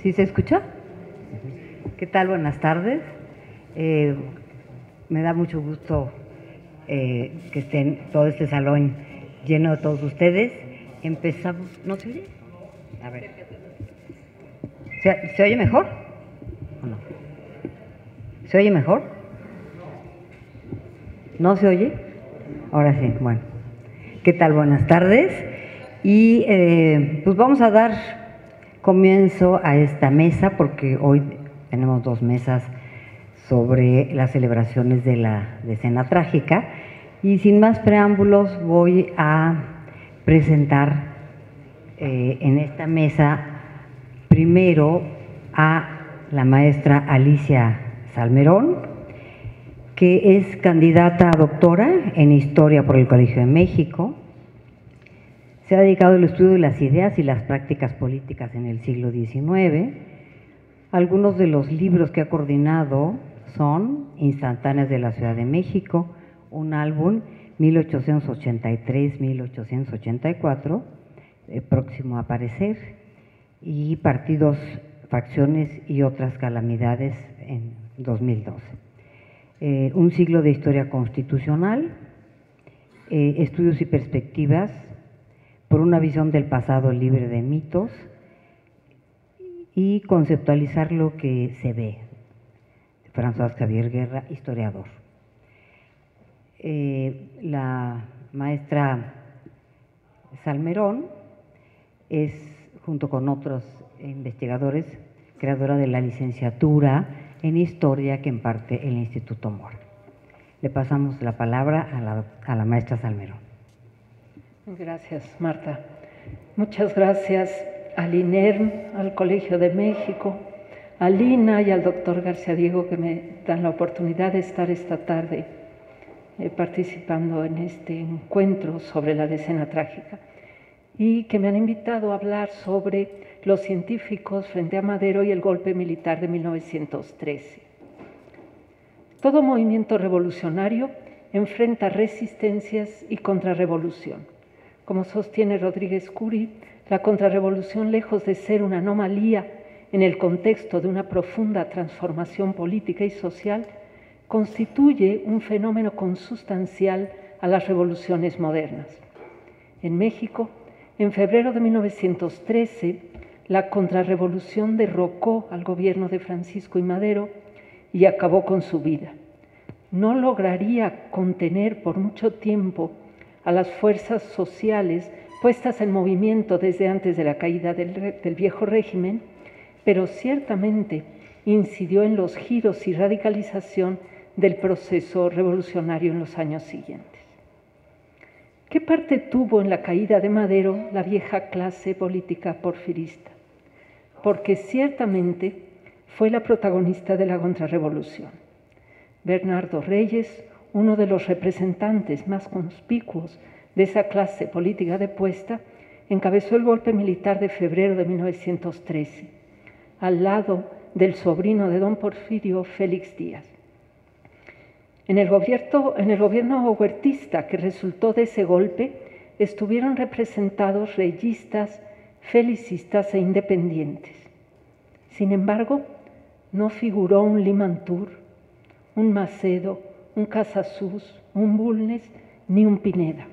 ¿Sí se escucha? ¿Qué tal? Buenas tardes. Me da mucho gusto que estén todo este salón lleno de todos ustedes. Empezamos. ¿No se oye? A ver. ¿Se oye mejor? ¿O no? ¿Se oye mejor? ¿No se oye? Ahora sí, bueno. ¿Qué tal? Buenas tardes. Y pues vamos a dar comienzo a esta mesa porque hoy tenemos dos mesas sobre las celebraciones de la Decena Trágica y sin más preámbulos voy a presentar en esta mesa primero a la maestra Alicia Salmerón, que es candidata a doctora en Historia por el Colegio de México. Se ha dedicado al estudio de las ideas y las prácticas políticas en el siglo XIX. Algunos de los libros que ha coordinado son Instantáneas de la Ciudad de México, un álbum 1883-1884, próximo a aparecer, y Partidos, Facciones y otras calamidades en 2012. Un siglo de historia constitucional, estudios y perspectivas por una visión del pasado libre de mitos y conceptualizar lo que se ve. François Xavier Guerra, historiador. La maestra Salmerón es, junto con otros investigadores, creadora de la licenciatura en Historia que imparte el Instituto Mora. Le pasamos la palabra a la maestra Salmerón. Gracias, Marta. Muchas gracias al INERM, al Colegio de México, a Lina y al doctor García Diego que me dan la oportunidad de estar esta tarde participando en este encuentro sobre la Decena Trágica y que me han invitado a hablar sobre los científicos frente a Madero y el golpe militar de 1913. Todo movimiento revolucionario enfrenta resistencias y contrarrevolución. Como sostiene Rodríguez Curi, la contrarrevolución, lejos de ser una anomalía en el contexto de una profunda transformación política y social, constituye un fenómeno consustancial a las revoluciones modernas. En México, en febrero de 1913, la contrarrevolución derrocó al gobierno de Francisco I. Madero y acabó con su vida. No lograría contener por mucho tiempo a las fuerzas sociales puestas en movimiento desde antes de la caída del viejo régimen, pero ciertamente incidió en los giros y radicalización del proceso revolucionario en los años siguientes. ¿Qué parte tuvo en la caída de Madero la vieja clase política porfirista? Porque ciertamente fue la protagonista de la contrarrevolución. Bernardo Reyes, uno de los representantes más conspicuos de esa clase política depuesta, encabezó el golpe militar de febrero de 1913, al lado del sobrino de don Porfirio, Félix Díaz. En el gobierno huertista que resultó de ese golpe estuvieron representados reyistas, felicistas e independientes. Sin embargo, no figuró un Limantur, un Macedo, un Casasus, un Bulnes, ni un Pineda.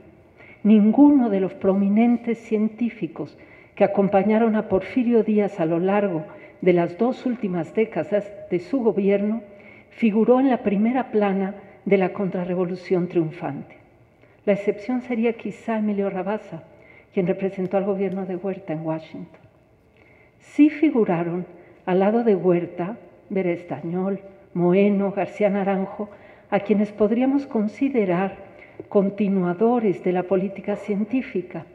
Ninguno de los prominentes científicos que acompañaron a Porfirio Díaz a lo largo de las dos últimas décadas de su gobierno figuró en la primera plana de la contrarrevolución triunfante. La excepción sería quizá Emilio Rabasa, quien representó al gobierno de Huerta en Washington. Sí figuraron al lado de Huerta, Vera Estañol, Moeno, García Naranjo, a quienes podríamos considerar continuadores de la política científica,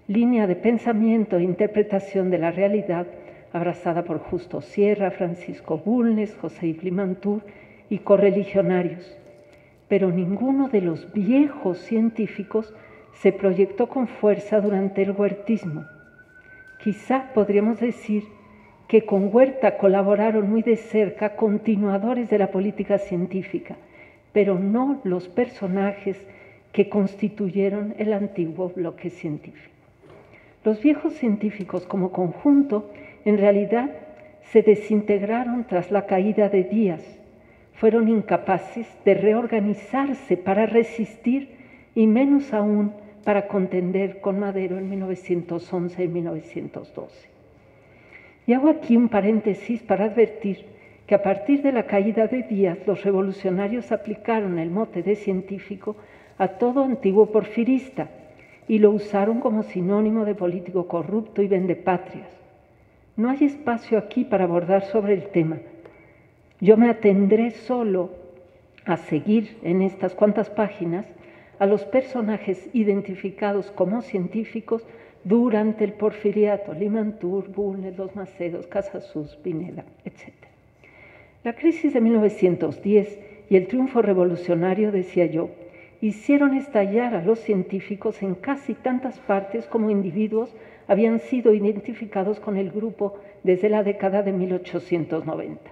línea de pensamiento e interpretación de la realidad abrazada por Justo Sierra, Francisco Bulnes, José Limantur y correligionarios. Pero ninguno de los viejos científicos se proyectó con fuerza durante el huertismo. Quizá podríamos decir que con Huerta colaboraron muy de cerca continuadores de la política científica, pero no los personajes que constituyeron el antiguo bloque científico. Los viejos científicos como conjunto, en realidad, se desintegraron tras la caída de Díaz. Fueron incapaces de reorganizarse para resistir y menos aún para contender con Madero en 1911 y 1912. Y hago aquí un paréntesis para advertir que a partir de la caída de Díaz, los revolucionarios aplicaron el mote de científico a todo antiguo porfirista y lo usaron como sinónimo de político corrupto y vendepatrias. No hay espacio aquí para abordar sobre el tema. Yo me atendré solo a seguir en estas cuantas páginas a los personajes identificados como científicos durante el porfiriato: Limantur, Bulnes, Los Macedos, Casasus, Pineda, etc. La crisis de 1910 y el triunfo revolucionario, decía yo, hicieron estallar a los científicos en casi tantas partes como individuos habían sido identificados con el grupo desde la década de 1890.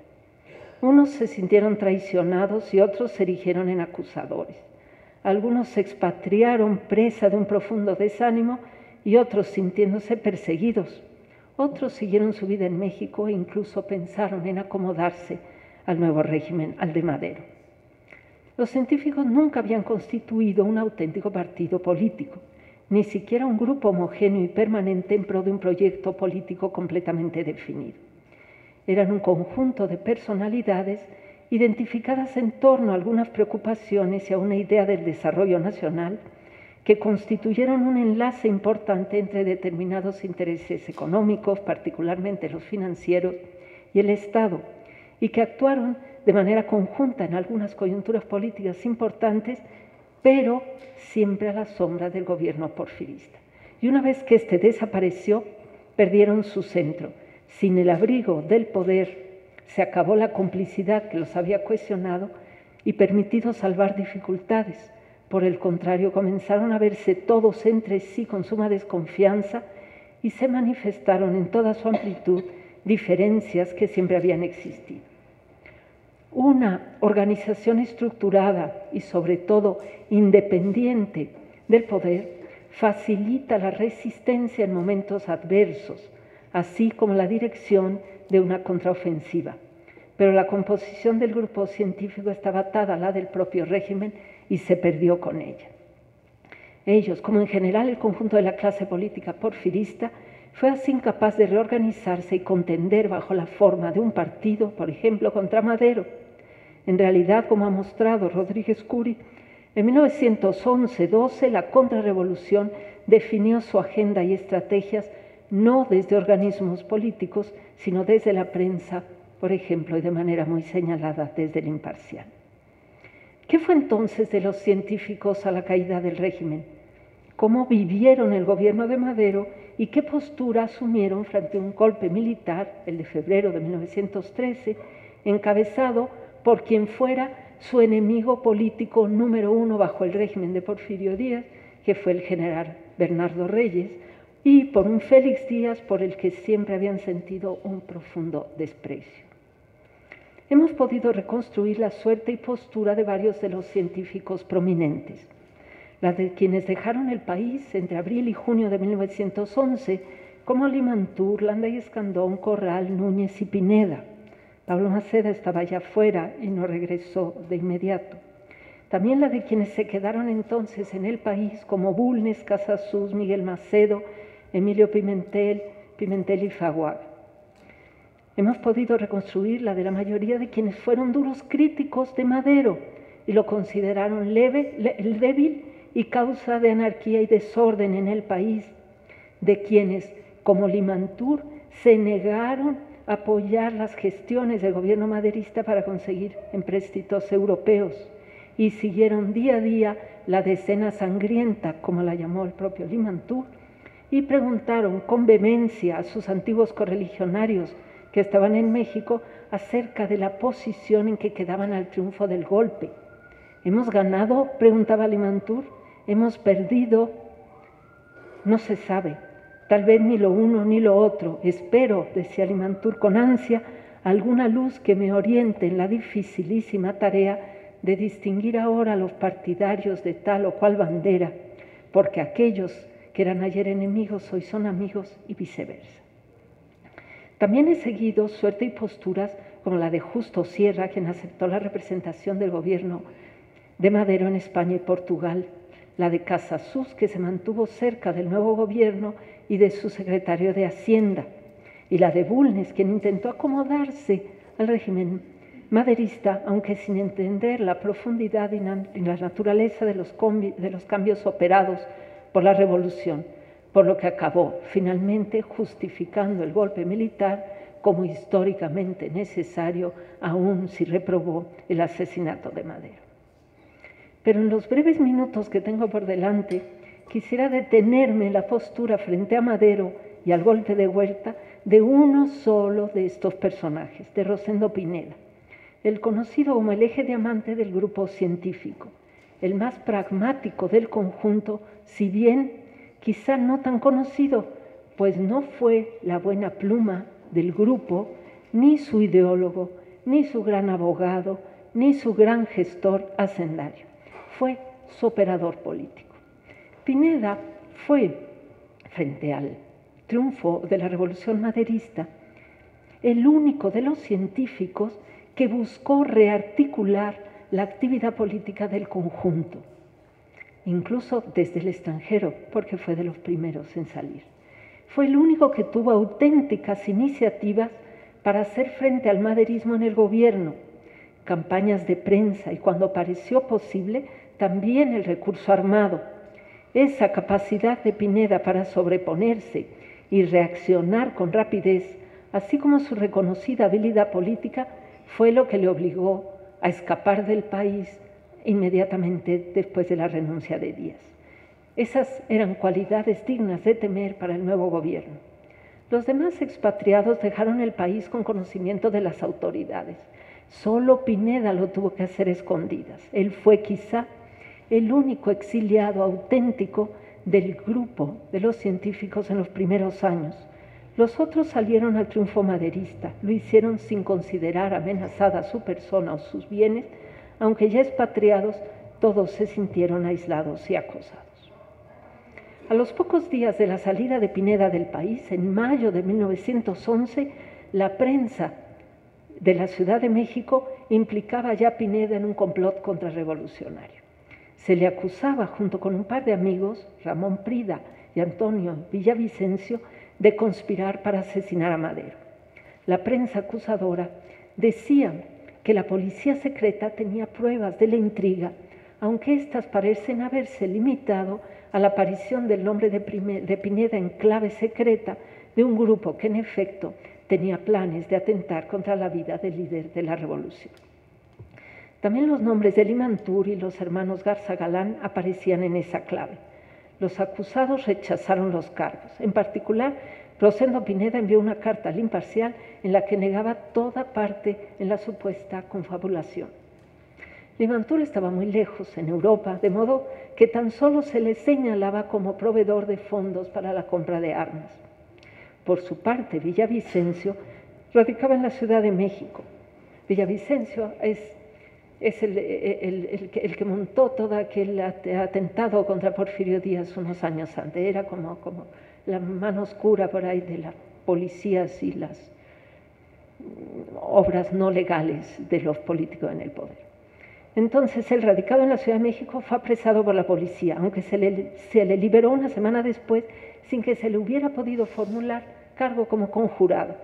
Unos se sintieron traicionados y otros se erigieron en acusadores. Algunos se expatriaron presa de un profundo desánimo y otros sintiéndose perseguidos. Otros siguieron su vida en México e incluso pensaron en acomodarse al nuevo régimen, al de Madero. Los científicos nunca habían constituido un auténtico partido político, ni siquiera un grupo homogéneo y permanente en pro de un proyecto político completamente definido. Eran un conjunto de personalidades identificadas en torno a algunas preocupaciones y a una idea del desarrollo nacional que constituyeron un enlace importante entre determinados intereses económicos, particularmente los financieros, y el Estado, y que actuaron de manera conjunta en algunas coyunturas políticas importantes, pero siempre a la sombra del gobierno porfirista. Y una vez que éste desapareció, perdieron su centro. Sin el abrigo del poder, se acabó la complicidad que los había cohesionado y permitido salvar dificultades. Por el contrario, comenzaron a verse todos entre sí con suma desconfianza y se manifestaron en toda su amplitud diferencias que siempre habían existido. Una organización estructurada y sobre todo independiente del poder facilita la resistencia en momentos adversos, así como la dirección de una contraofensiva. Pero la composición del grupo científico estaba atada a la del propio régimen y se perdió con ella. Ellos, como en general el conjunto de la clase política porfirista, fue así incapaz de reorganizarse y contender bajo la forma de un partido, por ejemplo, contra Madero. En realidad, como ha mostrado Rodríguez Curi, en 1911-12 la contrarrevolución definió su agenda y estrategias no desde organismos políticos, sino desde la prensa, por ejemplo, y de manera muy señalada desde el Imparcial. ¿Qué fue entonces de los científicos a la caída del régimen? ¿Cómo vivieron el gobierno de Madero y qué postura asumieron frente a un golpe militar, el de febrero de 1913, encabezado por quien fuera su enemigo político número uno bajo el régimen de Porfirio Díaz, que fue el general Bernardo Reyes, y por un Félix Díaz por el que siempre habían sentido un profundo desprecio? Hemos podido reconstruir la suerte y postura de varios de los científicos prominentes, la de quienes dejaron el país entre abril y junio de 1911, como Limantur, Landa y Escandón, Corral, Núñez y Pineda. Pablo Maceda estaba allá afuera y no regresó de inmediato. También la de quienes se quedaron entonces en el país, como Bulnes, Casasus, Miguel Macedo, Emilio Pimentel y Faguaga. Hemos podido reconstruir la de la mayoría de quienes fueron duros críticos de Madero y lo consideraron débil y causa de anarquía y desorden en el país, de quienes, como Limantur, se negaron a apoyar las gestiones del gobierno maderista para conseguir empréstitos europeos y siguieron día a día la decena sangrienta, como la llamó el propio Limantur, y preguntaron con vehemencia a sus antiguos correligionarios que estaban en México acerca de la posición en que quedaban al triunfo del golpe. ¿Hemos ganado?, preguntaba Limantur. ¿Hemos perdido? No se sabe, tal vez ni lo uno ni lo otro. Espero, decía Limantur con ansia, alguna luz que me oriente en la dificilísima tarea de distinguir ahora a los partidarios de tal o cual bandera, porque aquellos que eran ayer enemigos hoy son amigos y viceversa. También he seguido suerte y posturas como la de Justo Sierra, quien aceptó la representación del gobierno de Madero en España y Portugal, la de Casasus, que se mantuvo cerca del nuevo gobierno y de su secretario de Hacienda, y la de Bulnes, quien intentó acomodarse al régimen maderista, aunque sin entender la profundidad y la naturaleza de los cambios operados por la revolución, por lo que acabó finalmente justificando el golpe militar como históricamente necesario, aun si reprobó el asesinato de Madero. Pero en los breves minutos que tengo por delante, quisiera detenerme en la postura frente a Madero y al golpe de Huerta de uno solo de estos personajes, de Rosendo Pineda, el conocido como el eje diamante del grupo científico, el más pragmático del conjunto, si bien quizá no tan conocido, pues no fue la buena pluma del grupo, ni su ideólogo, ni su gran abogado, ni su gran gestor hacendario. Fue su operador político. Pineda fue, frente al triunfo de la revolución maderista, el único de los científicos que buscó rearticular la actividad política del conjunto, incluso desde el extranjero, porque fue de los primeros en salir. Fue el único que tuvo auténticas iniciativas para hacer frente al maderismo en el gobierno, campañas de prensa y, cuando pareció posible, también el recurso armado. Esa capacidad de Pineda para sobreponerse y reaccionar con rapidez, así como su reconocida habilidad política, fue lo que le obligó a escapar del país inmediatamente después de la renuncia de Díaz. Esas eran cualidades dignas de temer para el nuevo gobierno. Los demás expatriados dejaron el país con conocimiento de las autoridades. Solo Pineda lo tuvo que hacer escondidas. Él fue quizá el único exiliado auténtico del grupo de los científicos en los primeros años. Los otros salieron al triunfo maderista, lo hicieron sin considerar amenazada su persona o sus bienes, aunque ya expatriados, todos se sintieron aislados y acosados. A los pocos días de la salida de Pineda del país, en mayo de 1911, la prensa de la Ciudad de México implicaba ya a Pineda en un complot contrarrevolucionario. Se le acusaba, junto con un par de amigos, Ramón Prida y Antonio Villavicencio, de conspirar para asesinar a Madero. La prensa acusadora decía que la policía secreta tenía pruebas de la intriga, aunque éstas parecen haberse limitado a la aparición del nombre de Pineda en clave secreta de un grupo que en efecto tenía planes de atentar contra la vida del líder de la revolución. También los nombres de Limantur y los hermanos Garza Galán aparecían en esa clave. Los acusados rechazaron los cargos. En particular, Rosendo Pineda envió una carta al Imparcial en la que negaba toda parte en la supuesta confabulación. Limantur estaba muy lejos, en Europa, de modo que tan solo se le señalaba como proveedor de fondos para la compra de armas. Por su parte, Villavicencio radicaba en la Ciudad de México. Villavicencio es el que montó todo aquel atentado contra Porfirio Díaz unos años antes. Era como la mano oscura por ahí de las policías y las obras no legales de los políticos en el poder. Entonces, el radicado en la Ciudad de México fue apresado por la policía, aunque se le liberó una semana después sin que se le hubiera podido formular cargo como conjurado.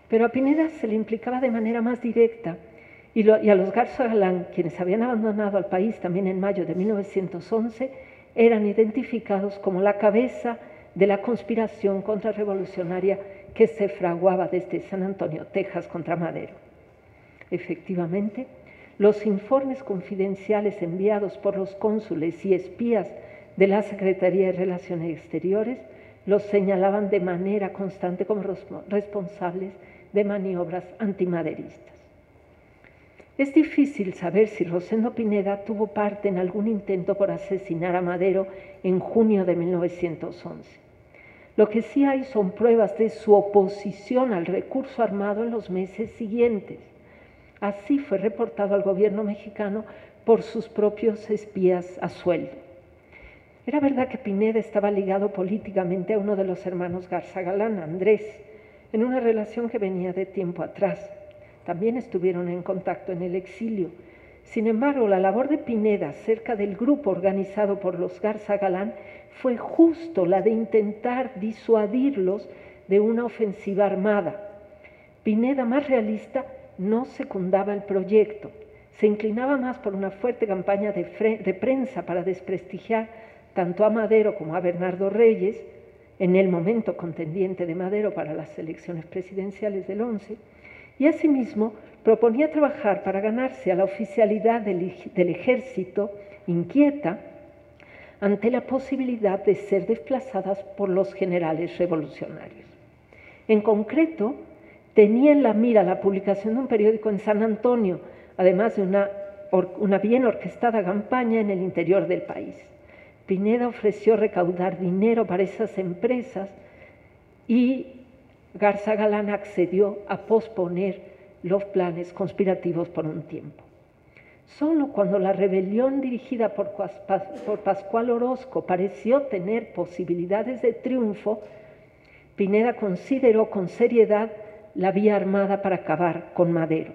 Pero a Pineda se le implicaba de manera más directa y a los Garza Galán, quienes habían abandonado al país también en mayo de 1911, eran identificados como la cabeza de la conspiración contrarrevolucionaria que se fraguaba desde San Antonio, Texas, contra Madero. Efectivamente, los informes confidenciales enviados por los cónsules y espías de la Secretaría de Relaciones Exteriores los señalaban de manera constante como responsables de maniobras antimaderistas. Es difícil saber si Rosendo Pineda tuvo parte en algún intento por asesinar a Madero en junio de 1911. Lo que sí hay son pruebas de su oposición al recurso armado en los meses siguientes. Así fue reportado al gobierno mexicano por sus propios espías a sueldo. Era verdad que Pineda estaba ligado políticamente a uno de los hermanos Garza Galán, Andrés, en una relación que venía de tiempo atrás. También estuvieron en contacto en el exilio. Sin embargo, la labor de Pineda cerca del grupo organizado por los Garza Galán fue justo la de intentar disuadirlos de una ofensiva armada. Pineda, más realista, no secundaba el proyecto. Se inclinaba más por una fuerte campaña de prensa para desprestigiar tanto a Madero como a Bernardo Reyes, en el momento contendiente de Madero para las elecciones presidenciales del 11, y asimismo proponía trabajar para ganarse a la oficialidad del ejército inquieta ante la posibilidad de ser desplazadas por los generales revolucionarios. En concreto, tenía en la mira la publicación de un periódico en San Antonio, además de una bien orquestada campaña en el interior del país. Pineda ofreció recaudar dinero para esas empresas y Garza Galán accedió a posponer los planes conspirativos por un tiempo. Solo cuando la rebelión dirigida por Pascual Orozco pareció tener posibilidades de triunfo, Pineda consideró con seriedad la vía armada para acabar con Madero.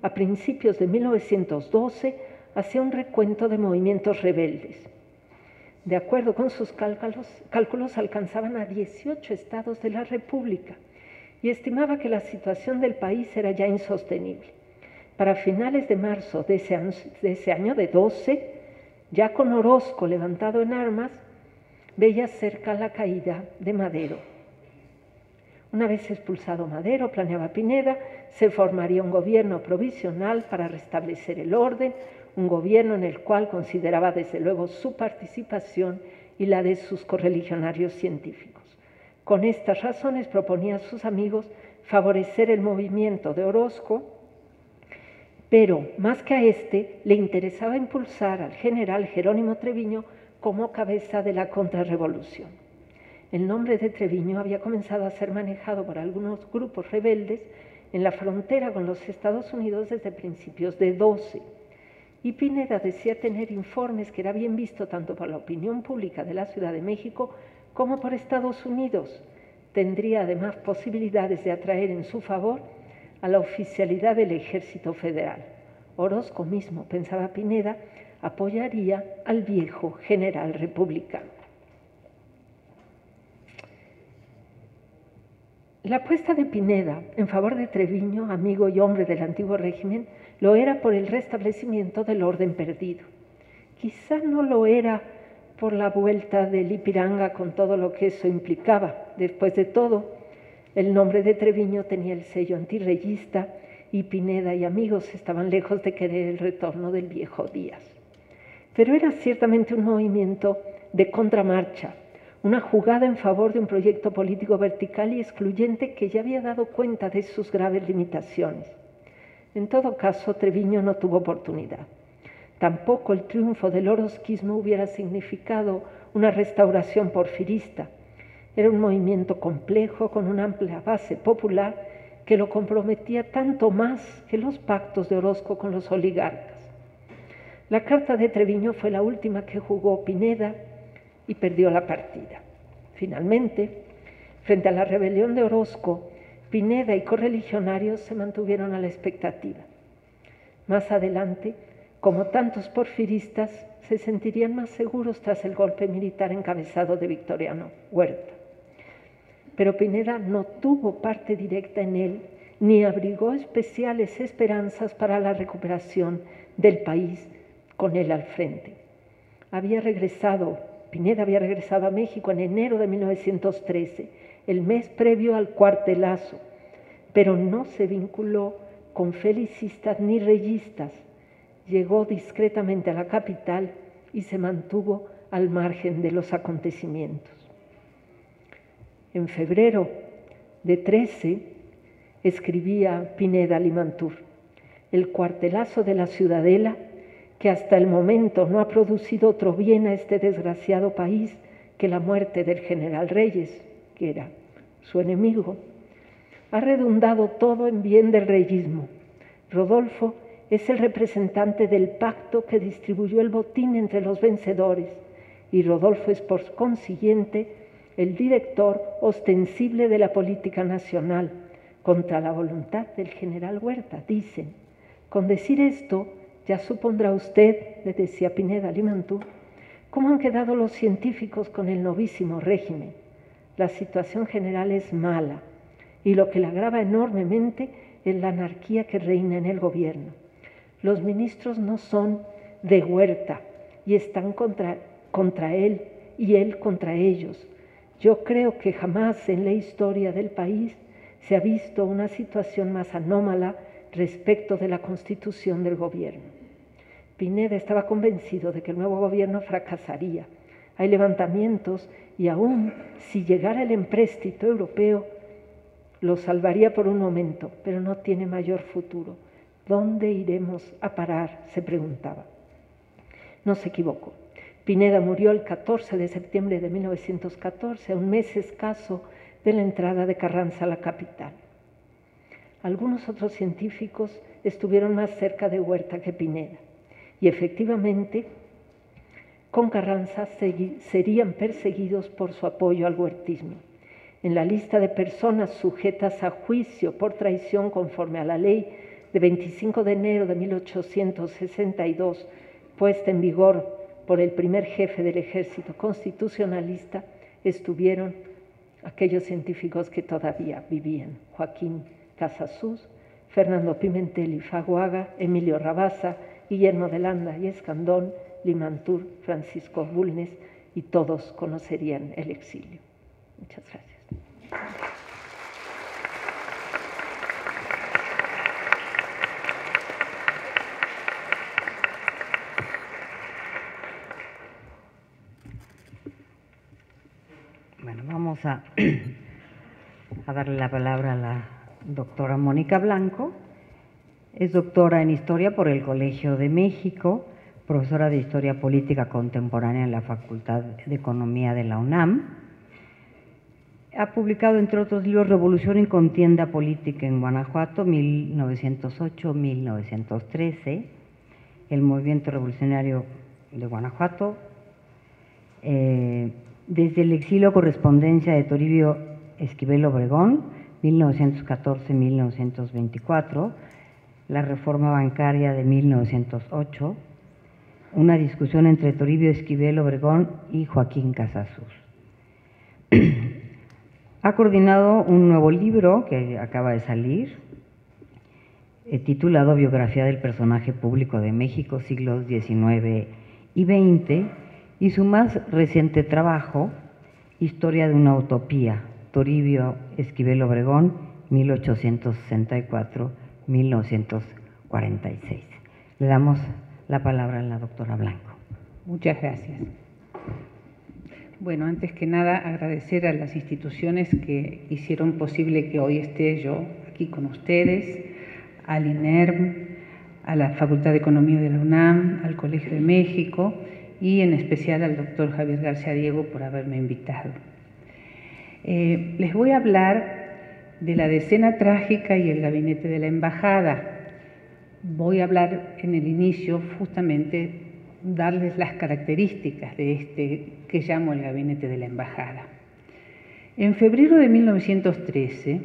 A principios de 1912 hacía un recuento de movimientos rebeldes. De acuerdo con sus cálculos alcanzaban a 18 estados de la República y estimaba que la situación del país era ya insostenible. Para finales de marzo de ese año de 12, ya con Orozco levantado en armas, veía cerca la caída de Madero. Una vez expulsado Madero, planeaba Pineda, se formaría un gobierno provisional para restablecer el orden, un gobierno en el cual consideraba desde luego su participación y la de sus correligionarios científicos. Con estas razones proponía a sus amigos favorecer el movimiento de Orozco, pero más que a este le interesaba impulsar al general Jerónimo Treviño como cabeza de la contrarrevolución. El nombre de Treviño había comenzado a ser manejado por algunos grupos rebeldes en la frontera con los Estados Unidos desde principios de 12. Y Pineda decía tener informes que era bien visto tanto por la opinión pública de la Ciudad de México como por Estados Unidos. Tendría además posibilidades de atraer en su favor a la oficialidad del Ejército Federal. Orozco mismo, pensaba Pineda, apoyaría al viejo general republicano. La apuesta de Pineda en favor de Treviño, amigo y hombre del antiguo régimen, lo era por el restablecimiento del orden perdido. Quizá no lo era por la vuelta del Ipiranga con todo lo que eso implicaba. Después de todo, el nombre de Treviño tenía el sello antirreyista y Pineda y amigos estaban lejos de querer el retorno del viejo Díaz. Pero era ciertamente un movimiento de contramarcha, una jugada en favor de un proyecto político vertical y excluyente que ya había dado cuenta de sus graves limitaciones. En todo caso, Treviño no tuvo oportunidad. Tampoco el triunfo del orozquismo hubiera significado una restauración porfirista. Era un movimiento complejo con una amplia base popular que lo comprometía tanto más que los pactos de Orozco con los oligarcas. La carta de Treviño fue la última que jugó Pineda y perdió la partida. Finalmente, frente a la rebelión de Orozco, Pineda y correligionarios se mantuvieron a la expectativa. Más adelante, como tantos porfiristas, se sentirían más seguros tras el golpe militar encabezado de Victoriano Huerta. Pero Pineda no tuvo parte directa en él, ni abrigó especiales esperanzas para la recuperación del país con él al frente. Pineda había regresado a México en enero de 1913, el mes previo al cuartelazo, pero no se vinculó con felicistas ni reyistas. Llegó discretamente a la capital y se mantuvo al margen de los acontecimientos. En febrero de 13 escribía Pineda Limantur: el cuartelazo de la Ciudadela, que hasta el momento no ha producido otro bien a este desgraciado país que la muerte del general Reyes, que era su enemigo, ha redundado todo en bien del reyismo. Rodolfo es el representante del pacto que distribuyó el botín entre los vencedores y Rodolfo es por consiguiente el director ostensible de la política nacional, contra la voluntad del general Huerta, dicen. Con decir esto, ya supondrá usted, le decía Pineda a Limantour, cómo han quedado los científicos con el novísimo régimen. La situación general es mala y lo que la agrava enormemente es la anarquía que reina en el gobierno. Los ministros no son de Huerta y están contra él y él contra ellos. Yo creo que jamás en la historia del país se ha visto una situación más anómala respecto de la constitución del gobierno. Pineda estaba convencido de que el nuevo gobierno fracasaría. Hay levantamientos y aún si llegara el empréstito europeo, lo salvaría por un momento, pero no tiene mayor futuro. ¿Dónde iremos a parar?, se preguntaba. No se equivocó. Pineda murió el 14 de septiembre de 1914, a un mes escaso de la entrada de Carranza a la capital. Algunos otros científicos estuvieron más cerca de Huerta que Pineda, y efectivamente con Carranza serían perseguidos por su apoyo al huertismo. En la lista de personas sujetas a juicio por traición conforme a la ley de 25 de enero de 1862, puesta en vigor por el primer jefe del ejército constitucionalista, estuvieron aquellos científicos que todavía vivían: Joaquín Casasus, Fernando Pimentel y Fagoaga, Emilio Rabasa, Guillermo de Landa y Escandón, Limantour, Francisco Bulnes, y todos conocerían el exilio. Muchas gracias. Bueno, vamos a darle la palabra a la doctora Mónica Blanco. Es doctora en Historia por el Colegio de México, profesora de Historia Política Contemporánea en la Facultad de Economía de la UNAM. Ha publicado, entre otros libros, Revolución y Contienda Política en Guanajuato, 1908-1913, El Movimiento Revolucionario de Guanajuato, Desde el exilio, correspondencia de Toribio Esquivel Obregón, 1914-1924, La reforma bancaria de 1908, una discusión entre Toribio Esquivel Obregón y Joaquín Casasus. Ha coordinado un nuevo libro que acaba de salir, titulado Biografía del personaje público de México, siglos XIX y XX, y su más reciente trabajo, Historia de una utopía, Toribio Esquivel Obregón, 1864-1946. Le damos la palabra a la doctora Blanco. Muchas gracias. Bueno, antes que nada, agradecer a las instituciones que hicieron posible que hoy esté yo aquí con ustedes, al INERM, a la Facultad de Economía de la UNAM, al Colegio de México y en especial al doctor Javier García Diego por haberme invitado. Les voy a hablar de la decena trágica y el gabinete de la embajada. Voy a hablar en el inicio justamente darles las características de este que llamo el gabinete de la embajada. En febrero de 1913,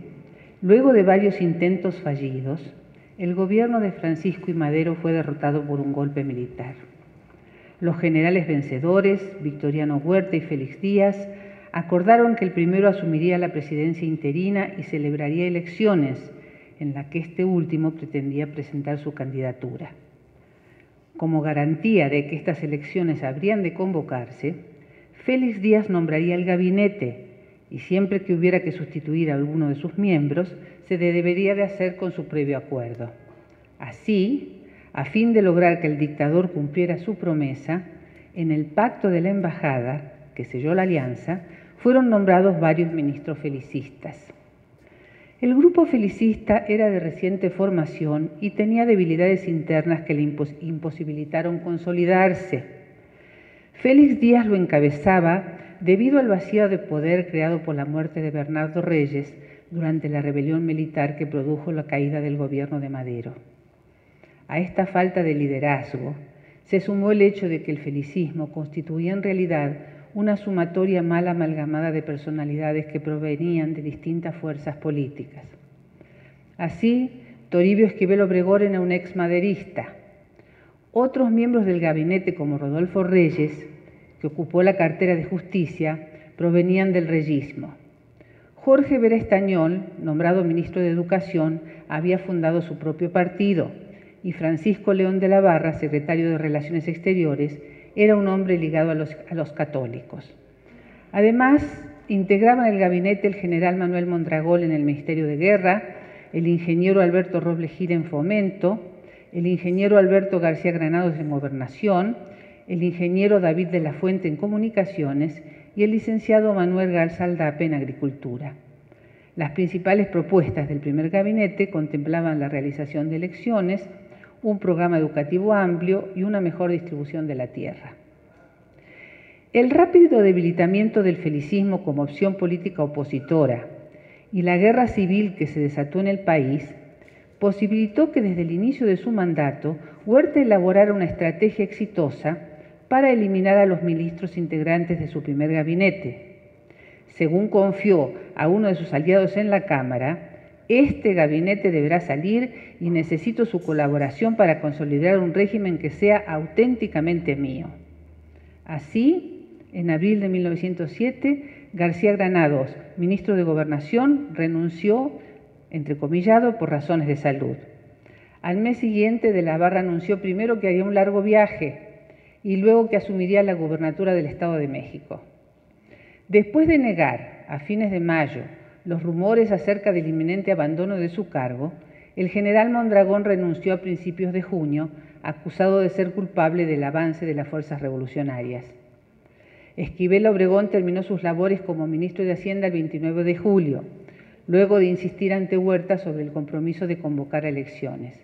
luego de varios intentos fallidos, el gobierno de Francisco I. Madero fue derrotado por un golpe militar. Los generales vencedores, Victoriano Huerta y Félix Díaz, acordaron que el primero asumiría la presidencia interina y celebraría elecciones en las que este último pretendía presentar su candidatura. Como garantía de que estas elecciones habrían de convocarse, Félix Díaz nombraría el gabinete y siempre que hubiera que sustituir a alguno de sus miembros, se debería de hacer con su previo acuerdo. Así, a fin de lograr que el dictador cumpliera su promesa, en el pacto de la embajada, que selló la alianza, fueron nombrados varios ministros felicistas. El grupo felicista era de reciente formación y tenía debilidades internas que le imposibilitaron consolidarse. Félix Díaz lo encabezaba debido al vacío de poder creado por la muerte de Bernardo Reyes durante la rebelión militar que produjo la caída del gobierno de Madero. A esta falta de liderazgo se sumó el hecho de que el felicismo constituía en realidad una sumatoria mal amalgamada de personalidades que provenían de distintas fuerzas políticas. Así, Toribio Esquivel Obregón era un exmaderista. Otros miembros del gabinete, como Rodolfo Reyes, que ocupó la cartera de Justicia, provenían del reyismo. Jorge Vera Estañol, nombrado ministro de Educación, había fundado su propio partido, y Francisco León de la Barra, secretario de Relaciones Exteriores, era un hombre ligado a los católicos. Además, integraban el gabinete el general Manuel Mondragón en el Ministerio de Guerra, el ingeniero Alberto Robles Gira en Fomento, el ingeniero Alberto García Granados en Gobernación, el ingeniero David de la Fuente en Comunicaciones y el licenciado Manuel Garza Aldape en Agricultura. Las principales propuestas del primer gabinete contemplaban la realización de elecciones, un programa educativo amplio y una mejor distribución de la tierra. El rápido debilitamiento del felicismo como opción política opositora y la guerra civil que se desató en el país posibilitó que desde el inicio de su mandato Huerta elaborara una estrategia exitosa para eliminar a los ministros integrantes de su primer gabinete. Según confió a uno de sus aliados en la Cámara, este gabinete deberá salir y necesito su colaboración para consolidar un régimen que sea auténticamente mío. Así, en abril de 1907, García Granados, ministro de Gobernación, renunció, entrecomillado, por razones de salud. Al mes siguiente, de la Barra anunció primero que haría un largo viaje y luego que asumiría la gubernatura del Estado de México. Después de negar, a fines de mayo, los rumores acerca del inminente abandono de su cargo, el general Mondragón renunció a principios de junio, acusado de ser culpable del avance de las fuerzas revolucionarias. Esquivel Obregón terminó sus labores como ministro de Hacienda el 29 de julio, luego de insistir ante Huerta sobre el compromiso de convocar elecciones.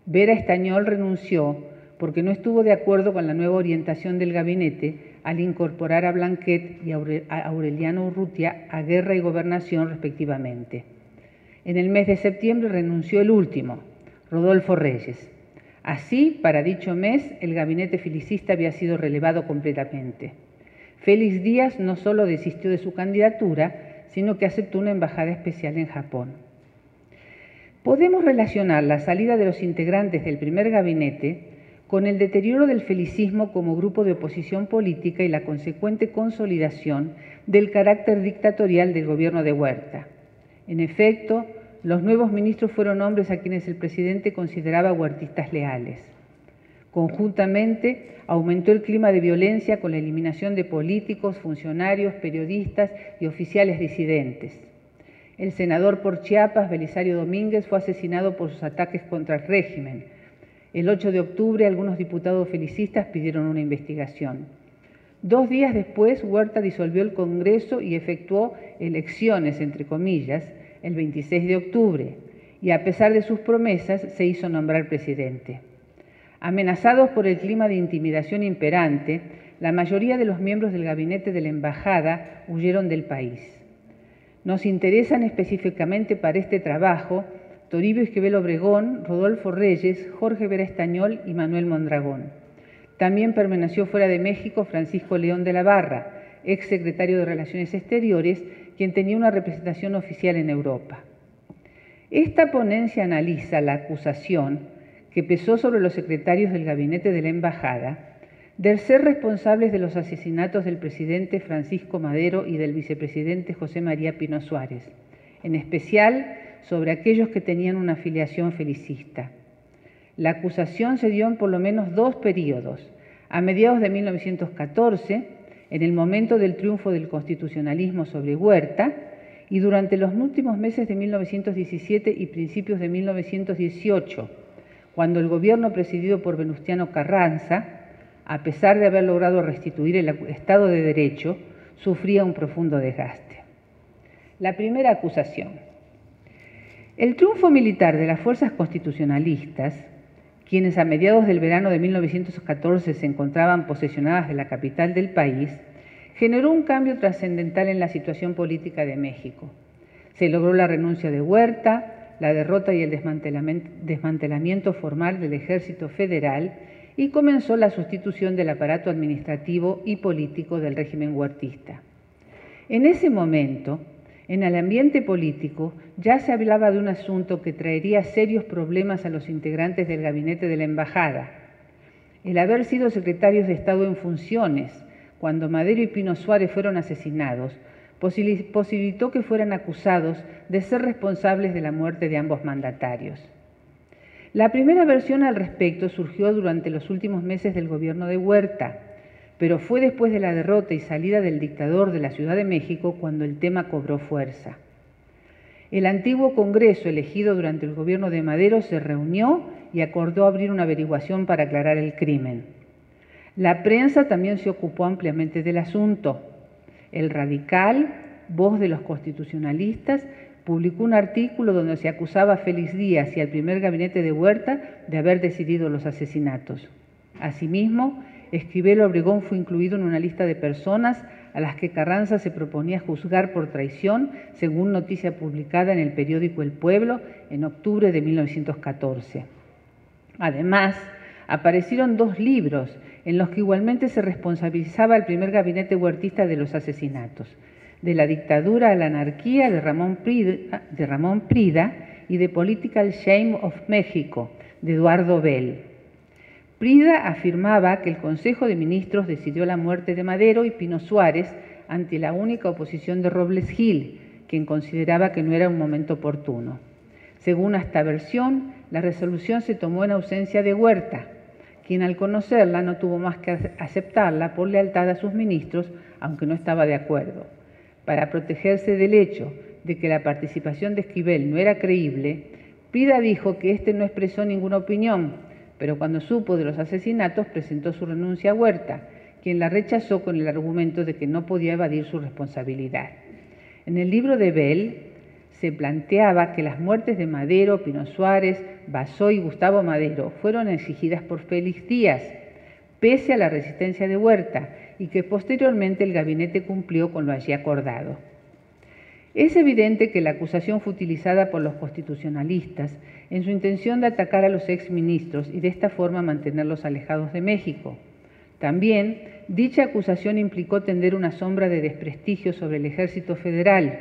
Vera Estañol renunció porque no estuvo de acuerdo con la nueva orientación del gabinete al incorporar a Blanquet y a Aureliano Urrutia a Guerra y Gobernación respectivamente. En el mes de septiembre renunció el último, Rodolfo Reyes. Así, para dicho mes, el gabinete felicista había sido relevado completamente. Félix Díaz no solo desistió de su candidatura, sino que aceptó una embajada especial en Japón. Podemos relacionar la salida de los integrantes del primer gabinete con el deterioro del felicismo como grupo de oposición política y la consecuente consolidación del carácter dictatorial del gobierno de Huerta. En efecto, los nuevos ministros fueron hombres a quienes el presidente consideraba huertistas leales. Conjuntamente, aumentó el clima de violencia con la eliminación de políticos, funcionarios, periodistas y oficiales disidentes. El senador por Chiapas, Belisario Domínguez, fue asesinado por sus ataques contra el régimen. El 8 de octubre, algunos diputados felicistas pidieron una investigación. 2 días después, Huerta disolvió el Congreso y efectuó elecciones, entre comillas, el 26 de octubre, y a pesar de sus promesas, se hizo nombrar presidente. Amenazados por el clima de intimidación imperante, la mayoría de los miembros del gabinete de la embajada huyeron del país. Nos interesan específicamente para este trabajo Toribio Esquivel Obregón, Rodolfo Reyes, Jorge Vera Estañol y Manuel Mondragón. También permaneció fuera de México Francisco León de la Barra, ex secretario de Relaciones Exteriores, quien tenía una representación oficial en Europa. Esta ponencia analiza la acusación que pesó sobre los secretarios del gabinete de la embajada de ser responsables de los asesinatos del presidente Francisco Madero y del vicepresidente José María Pino Suárez, en especial sobre aquellos que tenían una afiliación felicista. La acusación se dio en por lo menos 2 períodos: a mediados de 1914, en el momento del triunfo del constitucionalismo sobre Huerta, y durante los últimos meses de 1917 y principios de 1918, cuando el gobierno presidido por Venustiano Carranza, a pesar de haber logrado restituir el Estado de Derecho, sufría un profundo desgaste. La primera acusación. El triunfo militar de las fuerzas constitucionalistas, quienes a mediados del verano de 1914 se encontraban posesionadas de la capital del país, generó un cambio trascendental en la situación política de México. Se logró la renuncia de Huerta, la derrota y el desmantelamiento formal del Ejército Federal y comenzó la sustitución del aparato administrativo y político del régimen huertista. En ese momento, en el ambiente político, ya se hablaba de un asunto que traería serios problemas a los integrantes del gabinete de la embajada: el haber sido secretarios de Estado en funciones cuando Madero y Pino Suárez fueron asesinados posibilitó que fueran acusados de ser responsables de la muerte de ambos mandatarios. La primera versión al respecto surgió durante los últimos meses del gobierno de Huerta, pero fue después de la derrota y salida del dictador de la Ciudad de México cuando el tema cobró fuerza. El antiguo Congreso, elegido durante el gobierno de Madero, se reunió y acordó abrir una averiguación para aclarar el crimen. La prensa también se ocupó ampliamente del asunto. El Radical, voz de los constitucionalistas, publicó un artículo donde se acusaba a Félix Díaz y al primer gabinete de Huerta de haber decidido los asesinatos. Asimismo, Esquivel Obregón fue incluido en una lista de personas a las que Carranza se proponía juzgar por traición, según noticia publicada en el periódico El Pueblo en octubre de 1914. Además, aparecieron 2 libros en los que igualmente se responsabilizaba al primer gabinete huertista de los asesinatos: De la dictadura a la anarquía, de Ramón Prida, y de Political Shame of México, de Eduardo Bell. Prida afirmaba que el Consejo de Ministros decidió la muerte de Madero y Pino Suárez ante la única oposición de Robles Gil, quien consideraba que no era un momento oportuno. Según esta versión, la resolución se tomó en ausencia de Huerta, quien al conocerla no tuvo más que aceptarla por lealtad a sus ministros, aunque no estaba de acuerdo. Para protegerse del hecho de que la participación de Esquivel no era creíble, Prida dijo que éste no expresó ninguna opinión, pero cuando supo de los asesinatos presentó su renuncia a Huerta, quien la rechazó con el argumento de que no podía evadir su responsabilidad. En el libro de Bell se planteaba que las muertes de Madero, Pino Suárez, Basó y Gustavo Madero fueron exigidas por Félix Díaz, pese a la resistencia de Huerta, y que posteriormente el gabinete cumplió con lo allí acordado. Es evidente que la acusación fue utilizada por los constitucionalistas en su intención de atacar a los exministros y de esta forma mantenerlos alejados de México. También, dicha acusación implicó tender una sombra de desprestigio sobre el Ejército Federal,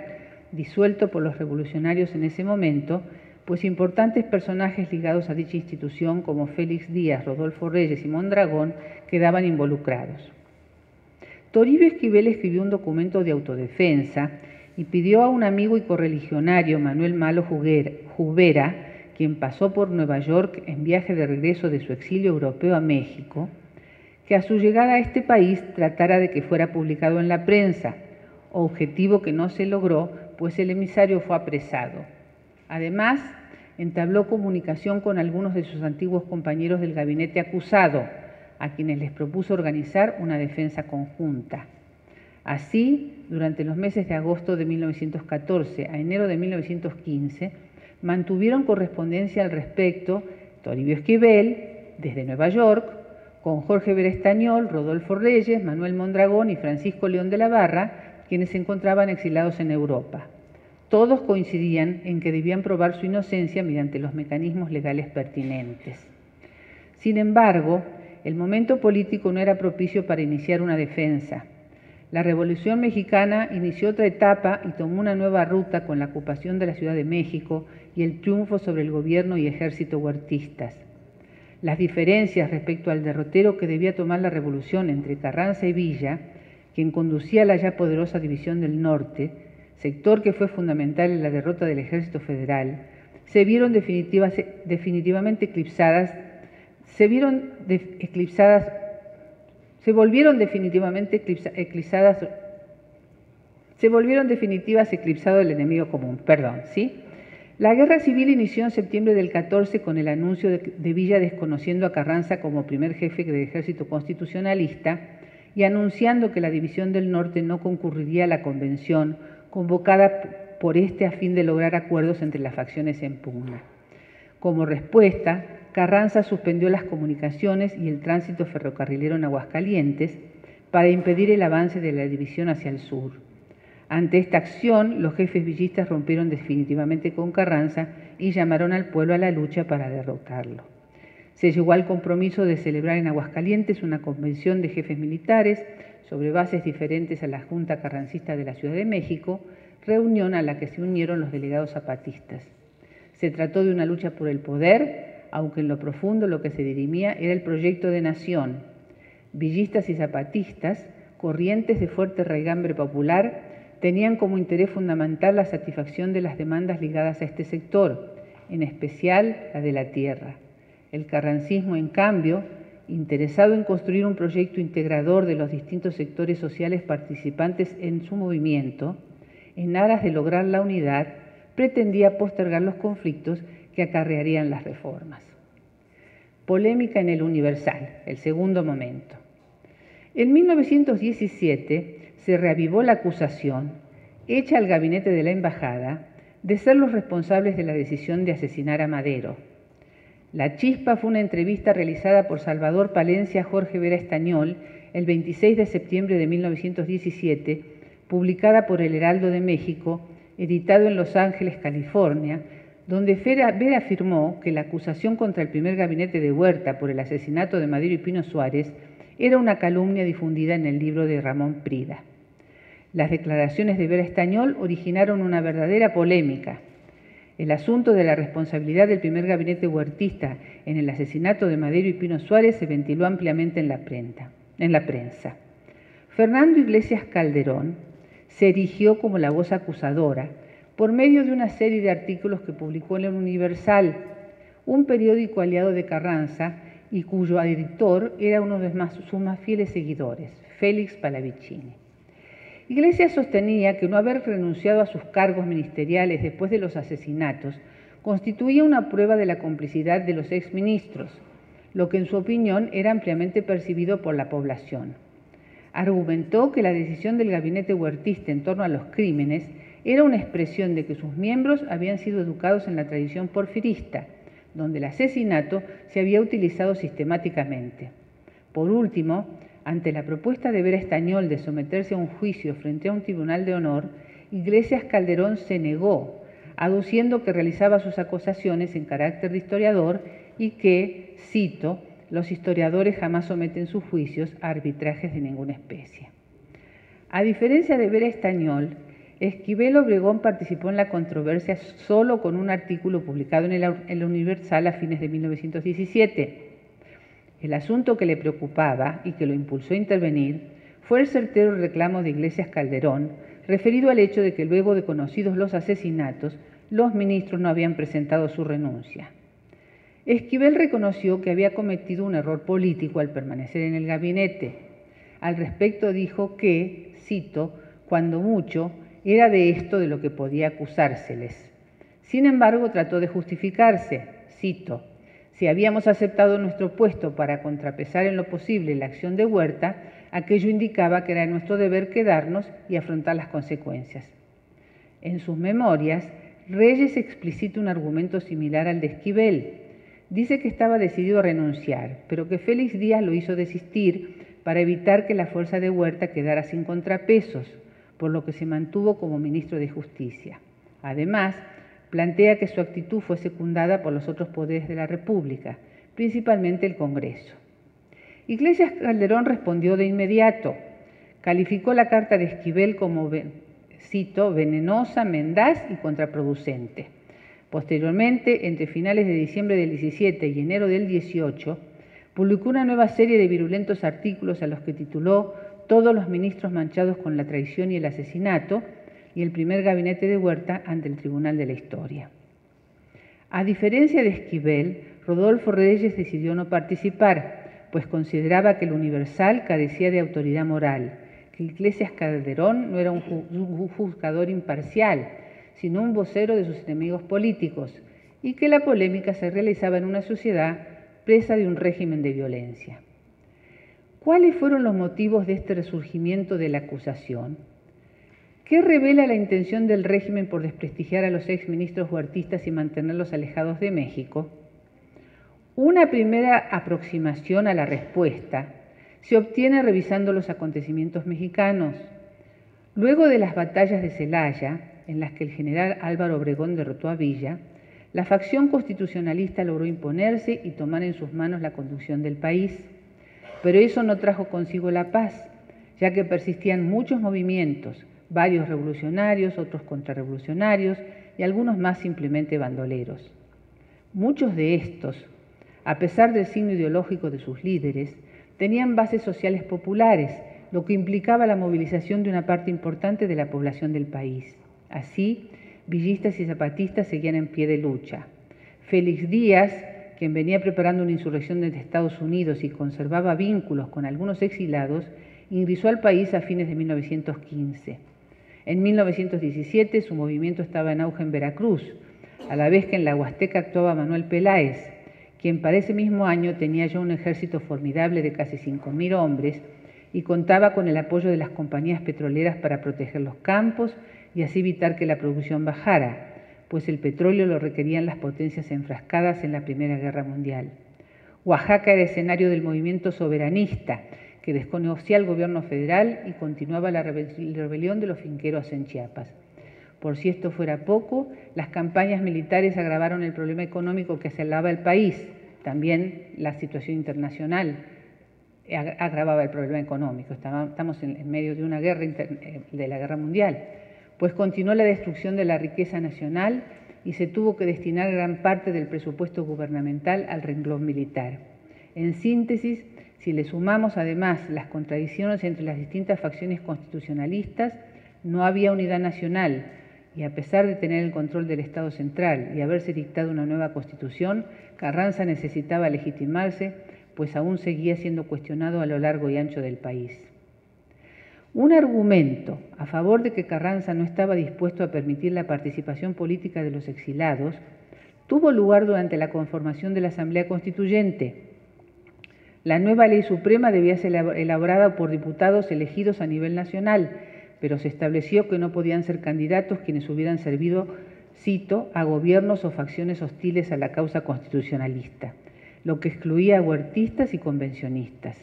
disuelto por los revolucionarios en ese momento, pues importantes personajes ligados a dicha institución como Félix Díaz, Rodolfo Reyes y Mondragón quedaban involucrados. Toribio Esquivel escribió un documento de autodefensa y pidió a un amigo y correligionario, Manuel Malo Jubera, quien pasó por Nueva York en viaje de regreso de su exilio europeo a México, que a su llegada a este país tratara de que fuera publicado en la prensa, objetivo que no se logró, pues el emisario fue apresado. Además, entabló comunicación con algunos de sus antiguos compañeros del gabinete acusado, a quienes les propuso organizar una defensa conjunta. Así, durante los meses de agosto de 1914 a enero de 1915, mantuvieron correspondencia al respecto Toribio Esquivel, desde Nueva York, con Jorge Berestañol, Rodolfo Reyes, Manuel Mondragón y Francisco León de la Barra, quienes se encontraban exilados en Europa. Todos coincidían en que debían probar su inocencia mediante los mecanismos legales pertinentes. Sin embargo, el momento político no era propicio para iniciar una defensa. La Revolución Mexicana inició otra etapa y tomó una nueva ruta con la ocupación de la Ciudad de México y el triunfo sobre el gobierno y ejército huertistas. Las diferencias respecto al derrotero que debía tomar la revolución entre Carranza y Villa, quien conducía la ya poderosa División del Norte, sector que fue fundamental en la derrota del Ejército Federal, se volvieron definitivamente eclipsadas eclipsado el enemigo común. ¿Sí? La guerra civil inició en septiembre del 14 con el anuncio de Villa desconociendo a Carranza como primer jefe del ejército constitucionalista y anunciando que la División del Norte no concurriría a la convención convocada por este a fin de lograr acuerdos entre las facciones en pugna. Como respuesta, Carranza suspendió las comunicaciones y el tránsito ferrocarrilero en Aguascalientes para impedir el avance de la división hacia el sur. Ante esta acción, los jefes villistas rompieron definitivamente con Carranza y llamaron al pueblo a la lucha para derrotarlo. Se llegó al compromiso de celebrar en Aguascalientes una convención de jefes militares sobre bases diferentes a la Junta Carrancista de la Ciudad de México, reunión a la que se unieron los delegados zapatistas. Se trató de una lucha por el poder, aunque en lo profundo lo que se dirimía era el proyecto de nación. Villistas y zapatistas, corrientes de fuerte raigambre popular, tenían como interés fundamental la satisfacción de las demandas ligadas a este sector, en especial la de la tierra. El carrancismo, en cambio, interesado en construir un proyecto integrador de los distintos sectores sociales participantes en su movimiento, en aras de lograr la unidad, pretendía postergar los conflictos que acarrearían las reformas. Polémica en el Universal, el segundo momento. En 1917 se reavivó la acusación, hecha al gabinete de la embajada, de ser los responsables de la decisión de asesinar a Madero. La chispa fue una entrevista realizada por Salvador Palencia a Jorge Vera Estañol el 26 de septiembre de 1917, publicada por El Heraldo de México, editado en Los Ángeles, California, donde Vera afirmó que la acusación contra el primer gabinete de Huerta por el asesinato de Madero y Pino Suárez era una calumnia difundida en el libro de Ramón Prida. Las declaraciones de Vera Estañol originaron una verdadera polémica. El asunto de la responsabilidad del primer gabinete huertista en el asesinato de Madero y Pino Suárez se ventiló ampliamente en la prensa. Fernando Iglesias Calderón se erigió como la voz acusadora por medio de una serie de artículos que publicó en El Universal, un periódico aliado de Carranza y cuyo editor era uno de sus más fieles seguidores, Félix Pallavicini. Iglesias sostenía que no haber renunciado a sus cargos ministeriales después de los asesinatos constituía una prueba de la complicidad de los exministros, lo que en su opinión era ampliamente percibido por la población. Argumentó que la decisión del gabinete huertista en torno a los crímenes era una expresión de que sus miembros habían sido educados en la tradición porfirista, donde el asesinato se había utilizado sistemáticamente. Por último, ante la propuesta de Vera Estañol de someterse a un juicio frente a un tribunal de honor, Iglesias Calderón se negó, aduciendo que realizaba sus acusaciones en carácter de historiador y que, cito, los historiadores jamás someten sus juicios a arbitrajes de ninguna especie. A diferencia de Vera Estañol, Esquivel Obregón participó en la controversia solo con un artículo publicado en el Universal a fines de 1917. El asunto que le preocupaba y que lo impulsó a intervenir fue el certero reclamo de Iglesias Calderón, referido al hecho de que luego de conocidos los asesinatos, los ministros no habían presentado su renuncia. Esquivel reconoció que había cometido un error político al permanecer en el gabinete. Al respecto dijo que, cito, cuando mucho, era de esto de lo que podía acusárseles. Sin embargo, trató de justificarse, cito, si habíamos aceptado nuestro puesto para contrapesar en lo posible la acción de Huerta, aquello indicaba que era nuestro deber quedarnos y afrontar las consecuencias. En sus memorias, Reyes explicita un argumento similar al de Esquivel. Dice que estaba decidido a renunciar, pero que Félix Díaz lo hizo desistir para evitar que la fuerza de Huerta quedara sin contrapesos, por lo que se mantuvo como ministro de Justicia. Además, plantea que su actitud fue secundada por los otros poderes de la República, principalmente el Congreso. Iglesias Calderón respondió de inmediato. Calificó la carta de Esquivel como, cito, venenosa, mendaz y contraproducente. Posteriormente, entre finales de diciembre del 17 y enero del 18, publicó una nueva serie de virulentos artículos a los que tituló Todos los ministros manchados con la traición y el asesinato y el primer gabinete de Huerta ante el Tribunal de la Historia. A diferencia de Esquivel, Rodolfo Reyes decidió no participar, pues consideraba que el Universal carecía de autoridad moral, que Iglesias Calderón no era un juzgador imparcial, sino un vocero de sus enemigos políticos, y que la polémica se realizaba en una sociedad presa de un régimen de violencia. ¿Cuáles fueron los motivos de este resurgimiento de la acusación? ¿Qué revela la intención del régimen por desprestigiar a los exministros huertistas y mantenerlos alejados de México? Una primera aproximación a la respuesta se obtiene revisando los acontecimientos mexicanos. Luego de las batallas de Celaya, en las que el general Álvaro Obregón derrotó a Villa, La facción constitucionalista logró imponerse y tomar en sus manos la conducción del país. Pero eso no trajo consigo la paz, ya que persistían muchos movimientos, varios revolucionarios, otros contrarrevolucionarios y algunos más simplemente bandoleros. Muchos de estos, a pesar del signo ideológico de sus líderes, tenían bases sociales populares, lo que implicaba la movilización de una parte importante de la población del país. Así, villistas y zapatistas seguían en pie de lucha. Félix Díaz, quien venía preparando una insurrección desde Estados Unidos y conservaba vínculos con algunos exilados, ingresó al país a fines de 1915. En 1917 su movimiento estaba en auge en Veracruz, a la vez que en la Huasteca actuaba Manuel Peláez, quien para ese mismo año tenía ya un ejército formidable de casi 5.000 hombres y contaba con el apoyo de las compañías petroleras para proteger los campos y así evitar que la producción bajara, pues el petróleo lo requerían las potencias enfrascadas en la Primera Guerra Mundial. Oaxaca era escenario del movimiento soberanista, que desconocía al gobierno federal y continuaba la rebelión de los finqueros en Chiapas. Por si esto fuera poco, las campañas militares agravaron el problema económico que asolaba el país. También la situación internacional agravaba el problema económico. Estamos en medio de una guerra, de la Guerra Mundial. Pues continuó la destrucción de la riqueza nacional y se tuvo que destinar gran parte del presupuesto gubernamental al renglón militar. En síntesis, si le sumamos además las contradicciones entre las distintas facciones constitucionalistas, no había unidad nacional y a pesar de tener el control del Estado central y haberse dictado una nueva constitución, Carranza necesitaba legitimarse, pues aún seguía siendo cuestionado a lo largo y ancho del país. Un argumento a favor de que Carranza no estaba dispuesto a permitir la participación política de los exilados tuvo lugar durante la conformación de la Asamblea Constituyente. La nueva ley suprema debía ser elaborada por diputados elegidos a nivel nacional, pero se estableció que no podían ser candidatos quienes hubieran servido, cito, a gobiernos o facciones hostiles a la causa constitucionalista, lo que excluía a huertistas y convencionistas.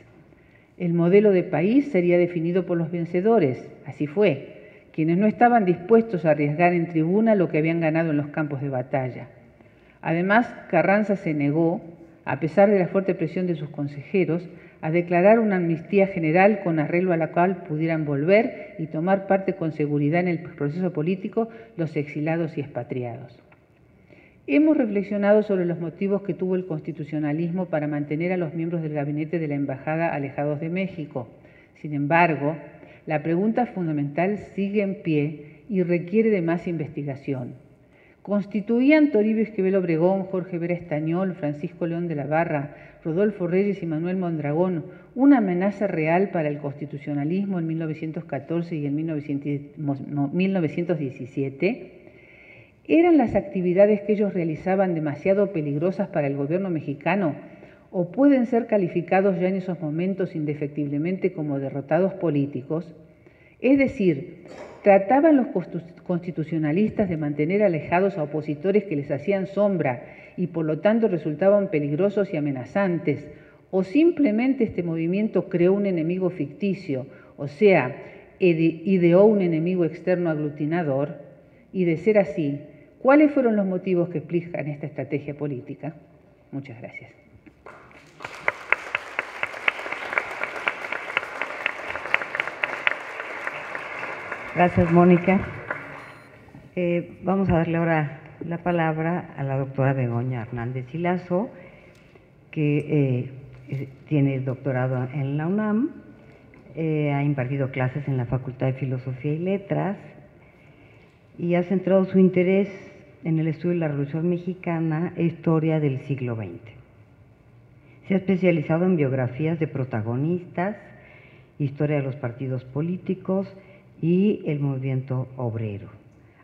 El modelo de país sería definido por los vencedores, así fue, quienes no estaban dispuestos a arriesgar en tribuna lo que habían ganado en los campos de batalla. Además, Carranza se negó, a pesar de la fuerte presión de sus consejeros, a declarar una amnistía general con arreglo a la cual pudieran volver y tomar parte con seguridad en el proceso político los exilados y expatriados. Hemos reflexionado sobre los motivos que tuvo el constitucionalismo para mantener a los miembros del gabinete de la embajada alejados de México. Sin embargo, la pregunta fundamental sigue en pie y requiere de más investigación. ¿Constituían Toribio Esquivel Obregón, Jorge Vera Estañol, Francisco León de la Barra, Rodolfo Reyes y Manuel Mondragón una amenaza real para el constitucionalismo en 1914 y en 1917? ¿Eran las actividades que ellos realizaban demasiado peligrosas para el gobierno mexicano o pueden ser calificados ya en esos momentos indefectiblemente como derrotados políticos? Es decir, ¿trataban los constitucionalistas de mantener alejados a opositores que les hacían sombra y por lo tanto resultaban peligrosos y amenazantes? ¿O simplemente este movimiento creó un enemigo ficticio, o sea, ideó un enemigo externo aglutinador? Y de ser así, ¿cuáles fueron los motivos que explican esta estrategia política? Muchas gracias. Gracias, Mónica. Vamos a darle ahora la palabra a la doctora Begoña Hernández y Lazo, que tiene el doctorado en la UNAM, ha impartido clases en la Facultad de Filosofía y Letras y ha centrado su interés en el estudio de la Revolución Mexicana e historia del siglo XX. Se ha especializado en biografías de protagonistas, historia de los partidos políticos y el movimiento obrero.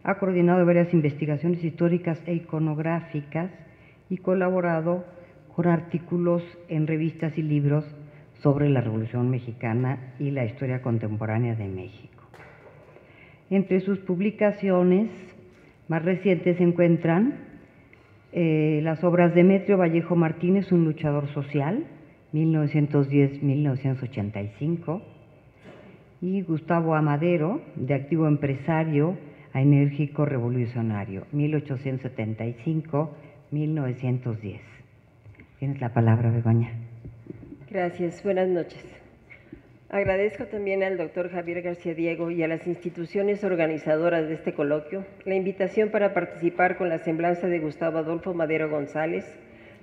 Ha coordinado varias investigaciones históricas e iconográficas y colaborado con artículos en revistas y libros sobre la Revolución Mexicana y la historia contemporánea de México. Entre sus publicaciones más recientes se encuentran las obras de Demetrio Vallejo Martínez, un luchador social, 1910-1985, y Gustavo Amadero, de activo empresario, a enérgico revolucionario, 1875-1910. Tienes la palabra, Begoña. Gracias, buenas noches. Agradezco también al doctor Javier García Diego y a las instituciones organizadoras de este coloquio la invitación para participar con la semblanza de Gustavo Adolfo Madero González,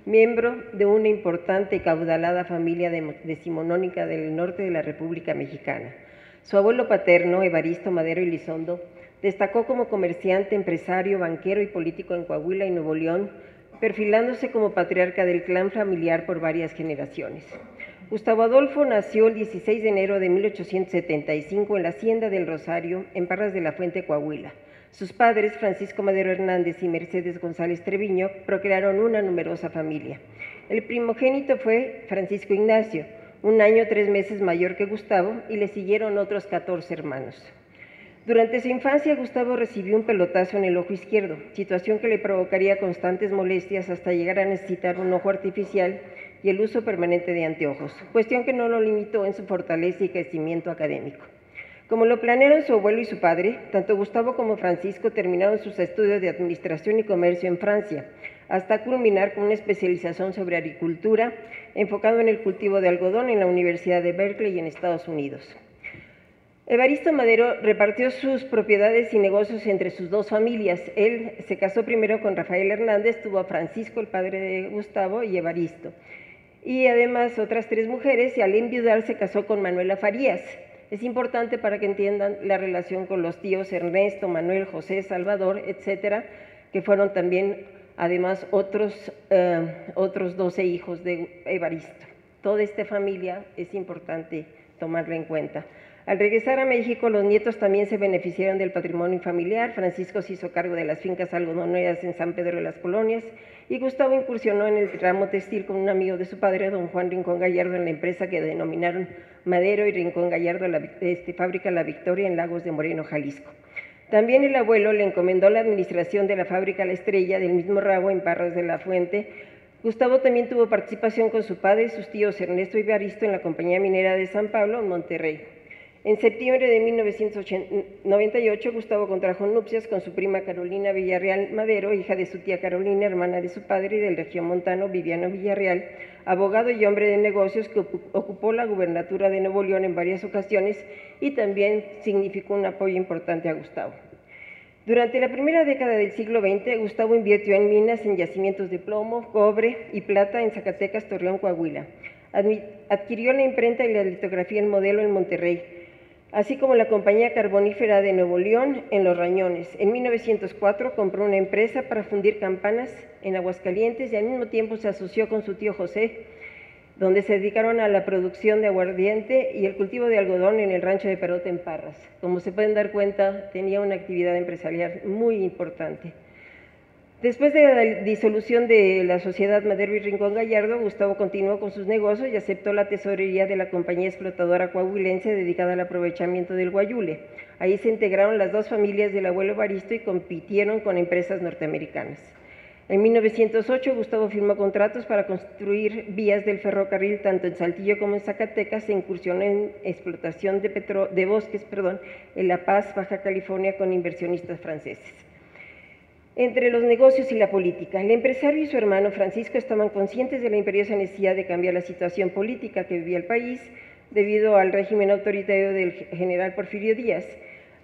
miembro de una importante y caudalada familia decimonónica del norte de la República Mexicana. Su abuelo paterno, Evaristo Madero Elizondo, destacó como comerciante, empresario, banquero y político en Coahuila y Nuevo León, perfilándose como patriarca del clan familiar por varias generaciones. Gustavo Adolfo nació el 16 de enero de 1875 en la Hacienda del Rosario, en Parras de la Fuente, Coahuila. Sus padres, Francisco Madero Hernández y Mercedes González Treviño, procrearon una numerosa familia. El primogénito fue Francisco Ignacio, 1 año 3 meses mayor que Gustavo, y le siguieron otros 14 hermanos. Durante su infancia, Gustavo recibió un pelotazo en el ojo izquierdo, situación que le provocaría constantes molestias hasta llegar a necesitar un ojo artificial y el uso permanente de anteojos, cuestión que no lo limitó en su fortaleza y crecimiento académico. Como lo planearon su abuelo y su padre, tanto Gustavo como Francisco terminaron sus estudios de Administración y Comercio en Francia, hasta culminar con una especialización sobre agricultura, enfocado en el cultivo de algodón en la Universidad de Berkeley en Estados Unidos. Evaristo Madero repartió sus propiedades y negocios entre sus dos familias. Él se casó primero con Rafael Hernández, tuvo a Francisco, el padre de Gustavo, y Evaristo. Y además otras 3 mujeres, y al enviudar se casó con Manuela Farías. Es importante para que entiendan la relación con los tíos Ernesto, Manuel, José, Salvador, etcétera, que fueron también, además, otros 12 hijos de Evaristo. Toda esta familia es importante tomarla en cuenta. Al regresar a México, los nietos también se beneficiaron del patrimonio familiar. Francisco se hizo cargo de las fincas algodoneras en San Pedro de las Colonias y Gustavo incursionó en el ramo textil con un amigo de su padre, don Juan Rincón Gallardo, en la empresa que denominaron Madero y Rincón Gallardo, fábrica La Victoria en Lagos de Moreno, Jalisco. También el abuelo le encomendó la administración de la fábrica La Estrella, del mismo ramo, en Parras de la Fuente. Gustavo también tuvo participación con su padre y sus tíos Ernesto y Evaristo en la Compañía Minera de San Pablo, en Monterrey. En septiembre de 1998, Gustavo contrajo nupcias con su prima Carolina Villarreal Madero, hija de su tía Carolina, hermana de su padre y del regiomontano Viviano Villarreal, abogado y hombre de negocios que ocupó la gubernatura de Nuevo León en varias ocasiones y también significó un apoyo importante a Gustavo. Durante la primera década del siglo XX, Gustavo invirtió en minas, en yacimientos de plomo, cobre y plata en Zacatecas, Torreón, Coahuila. Adquirió la imprenta y la litografía El Modelo en Monterrey, así como la Compañía Carbonífera de Nuevo León en Los Rañones. En 1904 compró una empresa para fundir campanas en Aguascalientes y al mismo tiempo se asoció con su tío José, donde se dedicaron a la producción de aguardiente y el cultivo de algodón en el rancho de Perote en Parras. Como se pueden dar cuenta, tenía una actividad empresarial muy importante. Después de la disolución de la Sociedad Madero y Rincón Gallardo, Gustavo continuó con sus negocios y aceptó la tesorería de la compañía explotadora coahuilense dedicada al aprovechamiento del guayule. Ahí se integraron las 2 familias del abuelo Evaristo y compitieron con empresas norteamericanas. En 1908, Gustavo firmó contratos para construir vías del ferrocarril tanto en Saltillo como en Zacatecas e incursionó en explotación de bosques en La Paz, Baja California, con inversionistas franceses. Entre los negocios y la política, el empresario y su hermano Francisco estaban conscientes de la imperiosa necesidad de cambiar la situación política que vivía el país debido al régimen autoritario del general Porfirio Díaz,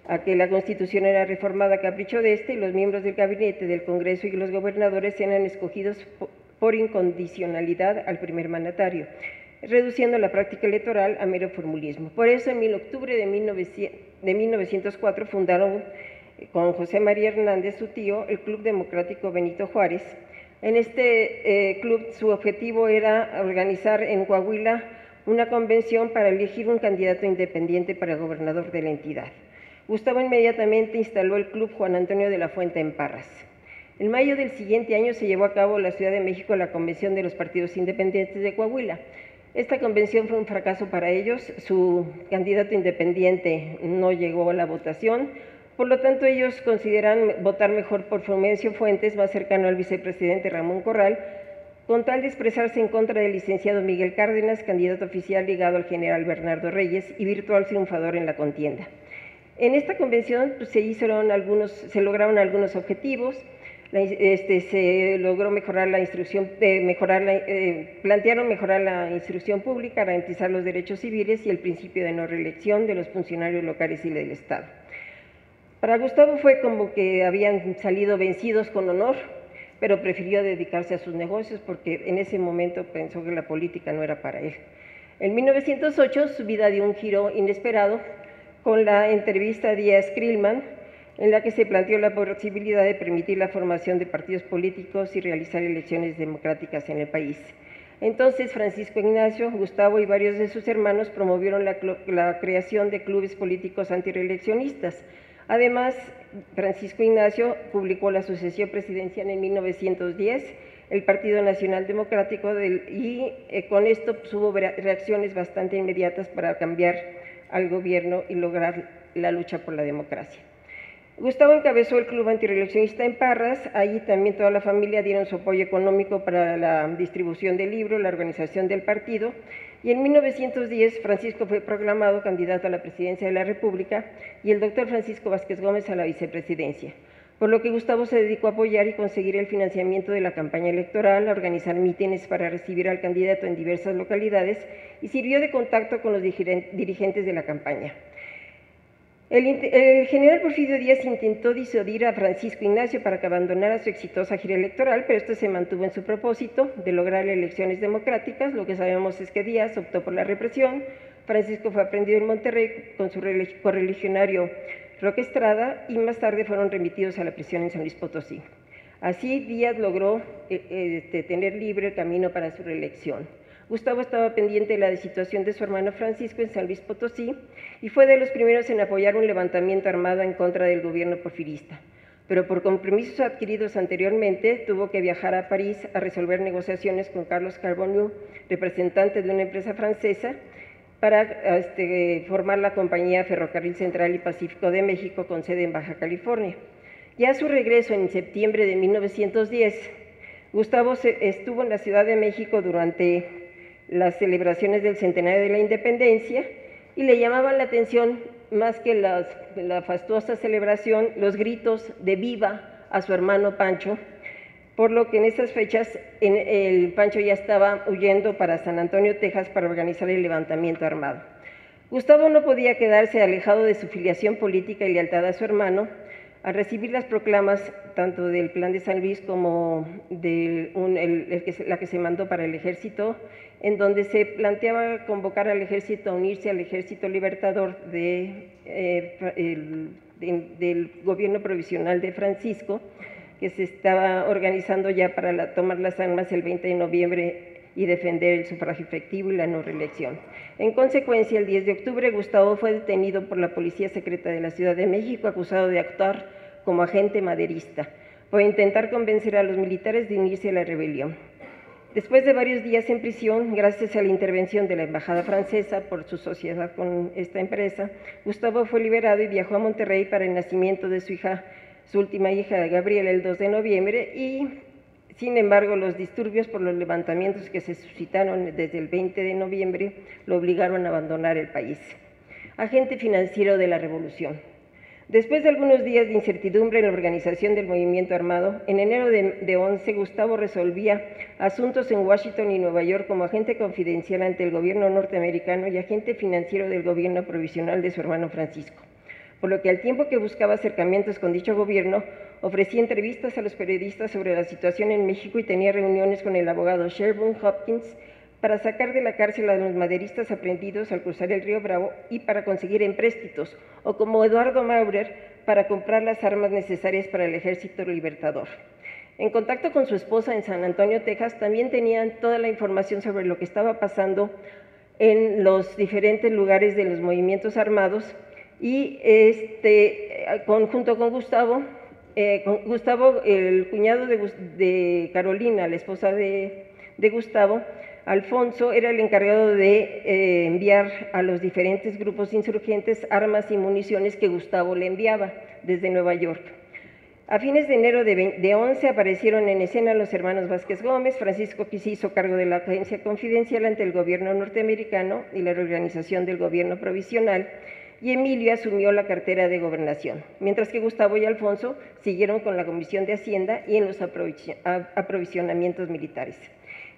a que la Constitución era reformada a capricho de y los miembros del gabinete, del Congreso y los gobernadores eran escogidos por incondicionalidad al primer mandatario, reduciendo la práctica electoral a mero formulismo. Por eso, en octubre de 1904 fundaron con José María Hernández, su tío, el Club Democrático Benito Juárez. En este club su objetivo era organizar en Coahuila una convención para elegir un candidato independiente para gobernador de la entidad. Gustavo inmediatamente instaló el Club Juan Antonio de la Fuente en Parras. En mayo del siguiente año se llevó a cabo en la Ciudad de México la Convención de los Partidos Independientes de Coahuila. Esta convención fue un fracaso para ellos, su candidato independiente no llegó a la votación. Por lo tanto, ellos consideran votar mejor por Frumencio Fuentes, más cercano al vicepresidente Ramón Corral, con tal de expresarse en contra del licenciado Miguel Cárdenas, candidato oficial ligado al general Bernardo Reyes y virtual triunfador en la contienda. En esta convención pues, se lograron algunos objetivos. Se logró mejorar la instrucción, plantearon mejorar la instrucción pública, garantizar los derechos civiles y el principio de no reelección de los funcionarios locales y del Estado. Para Gustavo fue como que habían salido vencidos con honor, pero prefirió dedicarse a sus negocios porque en ese momento pensó que la política no era para él. En 1908 su vida dio un giro inesperado con la entrevista a Díaz Krillman, en la que se planteó la posibilidad de permitir la formación de partidos políticos y realizar elecciones democráticas en el país. Entonces, Francisco Ignacio, Gustavo y varios de sus hermanos promovieron la creación de clubes políticos antireeleccionistas. Además, Francisco Ignacio publicó la sucesión presidencial en 1910, el Partido Nacional Democrático, con esto hubo reacciones bastante inmediatas para cambiar al gobierno y lograr la lucha por la democracia. Gustavo encabezó el club antireeleccionista en Parras, allí también toda la familia dieron su apoyo económico para la distribución del libro, la organización del partido, y en 1910 Francisco fue proclamado candidato a la presidencia de la República y el doctor Francisco Vázquez Gómez a la vicepresidencia, por lo que Gustavo se dedicó a apoyar y conseguir el financiamiento de la campaña electoral, a organizar mítines para recibir al candidato en diversas localidades y sirvió de contacto con los dirigentes de la campaña. El general Porfirio Díaz intentó disuadir a Francisco Ignacio para que abandonara su exitosa gira electoral, pero este se mantuvo en su propósito de lograr elecciones democráticas. Lo que sabemos es que Díaz optó por la represión. Francisco fue aprendido en Monterrey con su correligionario Roque Estrada y más tarde fueron remitidos a la prisión en San Luis Potosí. Así Díaz logró tener libre el camino para su reelección. Gustavo estaba pendiente de la situación de su hermano Francisco en San Luis Potosí y fue de los primeros en apoyar un levantamiento armado en contra del gobierno porfirista, pero por compromisos adquiridos anteriormente tuvo que viajar a París a resolver negociaciones con Carlos Carbonneau, representante de una empresa francesa, para formar la compañía Ferrocarril Central y Pacífico de México con sede en Baja California. Ya a su regreso en septiembre de 1910, Gustavo estuvo en la Ciudad de México durante las celebraciones del centenario de la independencia y le llamaban la atención más que la fastuosa celebración, los gritos de viva a su hermano Pancho, por lo que en esas fechas el Pancho ya estaba huyendo para San Antonio, Texas, para organizar el levantamiento armado. Gustavo no podía quedarse alejado de su filiación política y lealtad a su hermano. Al recibir las proclamas tanto del Plan de San Luis como de la que se mandó para el ejército, en donde se planteaba convocar al ejército a unirse al ejército libertador del gobierno provisional de Francisco, que se estaba organizando ya para tomar las armas el 20 de noviembre y defender el sufragio efectivo y la no reelección. En consecuencia, el 10 de octubre, Gustavo fue detenido por la Policía Secreta de la Ciudad de México, acusado de actuar como agente maderista, por intentar convencer a los militares de unirse a la rebelión. Después de varios días en prisión, gracias a la intervención de la Embajada francesa por su sociedad con esta empresa, Gustavo fue liberado y viajó a Monterrey para el nacimiento de su última hija, Gabriela, el 2 de noviembre, y sin embargo, los disturbios por los levantamientos que se suscitaron desde el 20 de noviembre lo obligaron a abandonar el país. Agente financiero de la revolución. Después de algunos días de incertidumbre en la organización del movimiento armado, en enero de 11, Gustavo resolvía asuntos en Washington y Nueva York como agente confidencial ante el gobierno norteamericano y agente financiero del gobierno provisional de su hermano Francisco, por lo que al tiempo que buscaba acercamientos con dicho gobierno, ofrecía entrevistas a los periodistas sobre la situación en México y tenía reuniones con el abogado Sherburne Hopkins para sacar de la cárcel a los maderistas aprehendidos al cruzar el río Bravo y para conseguir empréstitos, o como Eduardo Maurer, para comprar las armas necesarias para el ejército libertador. En contacto con su esposa en San Antonio, Texas, también tenían toda la información sobre lo que estaba pasando en los diferentes lugares de los movimientos armados y junto con Gustavo, el cuñado de Carolina, la esposa de Gustavo, Alfonso, era el encargado de enviar a los diferentes grupos insurgentes armas y municiones que Gustavo le enviaba desde Nueva York. A fines de enero de 11 aparecieron en escena los hermanos Vázquez Gómez. Francisco que se hizo cargo de la agencia confidencial ante el gobierno norteamericano y la reorganización del gobierno provisional, y Emilio asumió la cartera de Gobernación, mientras que Gustavo y Alfonso siguieron con la Comisión de Hacienda y en los aprovisionamientos militares.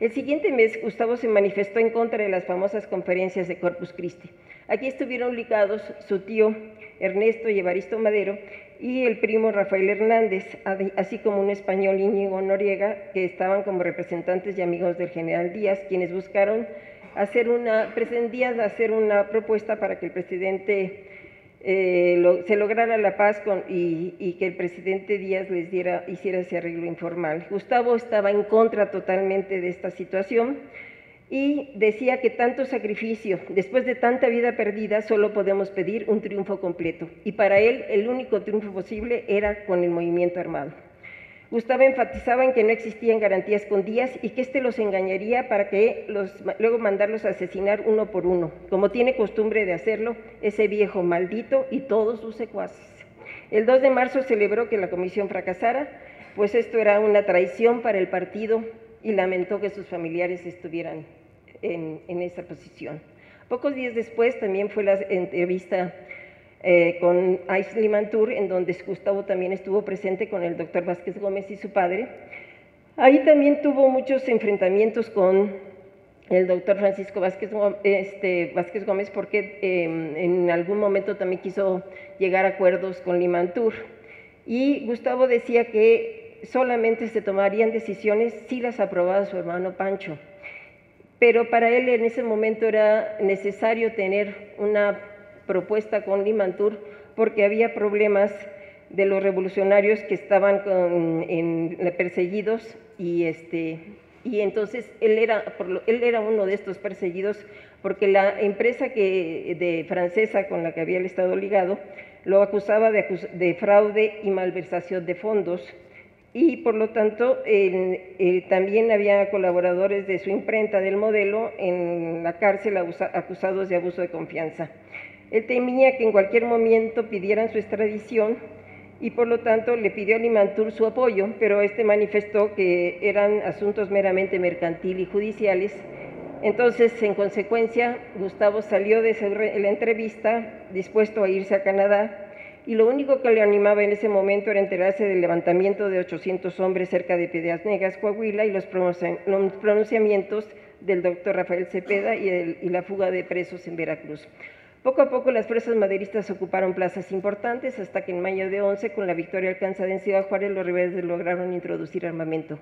El siguiente mes, Gustavo se manifestó en contra de las famosas conferencias de Corpus Christi. Aquí estuvieron ligados su tío Ernesto y Evaristo Madero y el primo Rafael Hernández, así como un español, Íñigo Noriega, que estaban como representantes y amigos del general Díaz, quienes pretendían hacer una propuesta para que el presidente se lograra la paz y que el presidente Díaz hiciera ese arreglo informal. Gustavo estaba en contra totalmente de esta situación y decía que tanto sacrificio, después de tanta vida perdida, solo podemos pedir un triunfo completo. Y para él, el único triunfo posible era con el movimiento armado. Gustavo enfatizaba en que no existían garantías con Díaz y que éste los engañaría para que luego mandarlos a asesinar uno por uno, como tiene costumbre de hacerlo ese viejo maldito y todos sus secuaces. El 2 de marzo celebró que la comisión fracasara, pues esto era una traición para el partido y lamentó que sus familiares estuvieran en esa posición. Pocos días después también fue la entrevista con Aisli Mantur, en donde Gustavo también estuvo presente con el doctor Vázquez Gómez y su padre. Ahí también tuvo muchos enfrentamientos con el doctor Francisco Vázquez Gómez, porque en algún momento también quiso llegar a acuerdos con Limantur. Y Gustavo decía que solamente se tomarían decisiones si las aprobaba su hermano Pancho. Pero para él en ese momento era necesario tener una propuesta con Limantur porque había problemas de los revolucionarios que estaban perseguidos y entonces él era uno de estos perseguidos porque la empresa francesa con la que había estado ligado lo acusaba de fraude y malversación de fondos y por lo tanto también había colaboradores de su imprenta del Modelo en la cárcel acusados de abuso de confianza. Él temía que en cualquier momento pidieran su extradición y por lo tanto le pidió a Limantur su apoyo, pero manifestó que eran asuntos meramente mercantil y judiciales. Entonces, en consecuencia, Gustavo salió de la entrevista dispuesto a irse a Canadá y lo único que le animaba en ese momento era enterarse del levantamiento de 800 hombres cerca de Piedras Negras, Coahuila, y los pronunciamientos del doctor Rafael Cepeda y la fuga de presos en Veracruz. Poco a poco las fuerzas maderistas ocuparon plazas importantes hasta que en mayo de 11, con la victoria alcanzada en Ciudad Juárez, los rebeldes lograron introducir armamento.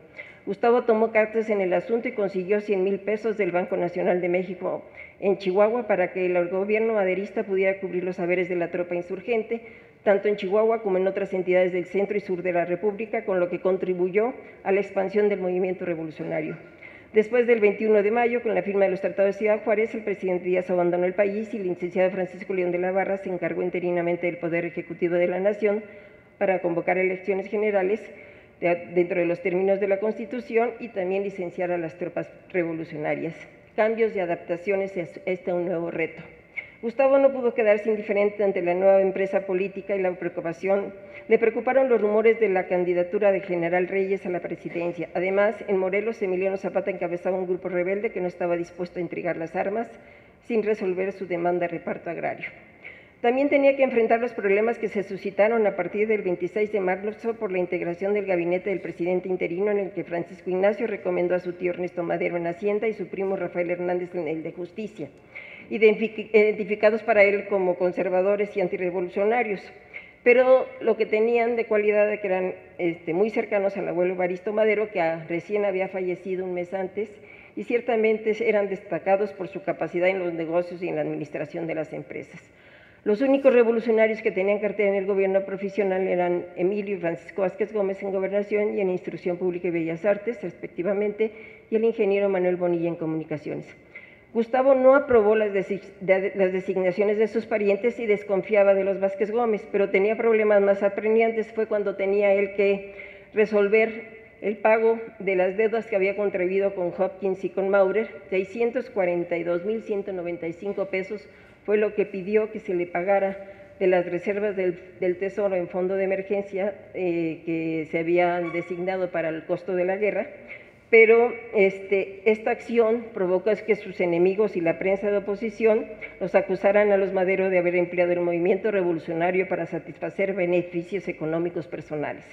Gustavo tomó cartas en el asunto y consiguió 100,000 pesos del Banco Nacional de México en Chihuahua para que el gobierno maderista pudiera cubrir los haberes de la tropa insurgente, tanto en Chihuahua como en otras entidades del centro y sur de la República, con lo que contribuyó a la expansión del movimiento revolucionario. Después del 21 de mayo, con la firma de los tratados de Ciudad Juárez, el presidente Díaz abandonó el país y el licenciado Francisco León de la Barra se encargó interinamente del Poder Ejecutivo de la Nación para convocar elecciones generales dentro de los términos de la Constitución y también licenciar a las tropas revolucionarias. Cambios y adaptaciones a un nuevo reto. Gustavo no pudo quedarse indiferente ante la nueva empresa política y le preocuparon los rumores de la candidatura del general Reyes a la presidencia. Además, en Morelos, Emiliano Zapata encabezaba un grupo rebelde que no estaba dispuesto a entregar las armas sin resolver su demanda de reparto agrario. También tenía que enfrentar los problemas que se suscitaron a partir del 26 de marzo por la integración del gabinete del presidente interino, en el que Francisco Ignacio recomendó a su tío Ernesto Madero en Hacienda y su primo Rafael Hernández en el de Justicia, identificados para él como conservadores y antirrevolucionarios, pero lo que tenían de cualidad de que eran muy cercanos al abuelo Evaristo Madero, que recién había fallecido un mes antes, y ciertamente eran destacados por su capacidad en los negocios y en la administración de las empresas. Los únicos revolucionarios que tenían cartera en el gobierno profesional eran Emilio y Francisco Vázquez Gómez en Gobernación y en Instrucción Pública y Bellas Artes, respectivamente, y el ingeniero Manuel Bonilla en Comunicaciones. Gustavo no aprobó las designaciones de sus parientes y desconfiaba de los Vázquez Gómez, pero tenía problemas más apremiantes. Fue cuando tenía él que resolver el pago de las deudas que había contraído con Hopkins y con Maurer. 642,195 pesos fue lo que pidió que se le pagara de las reservas del Tesoro en fondo de emergencia que se habían designado para el costo de la guerra. pero esta acción provocó que sus enemigos y la prensa de oposición los acusaran a los Madero de haber empleado el movimiento revolucionario para satisfacer beneficios económicos personales.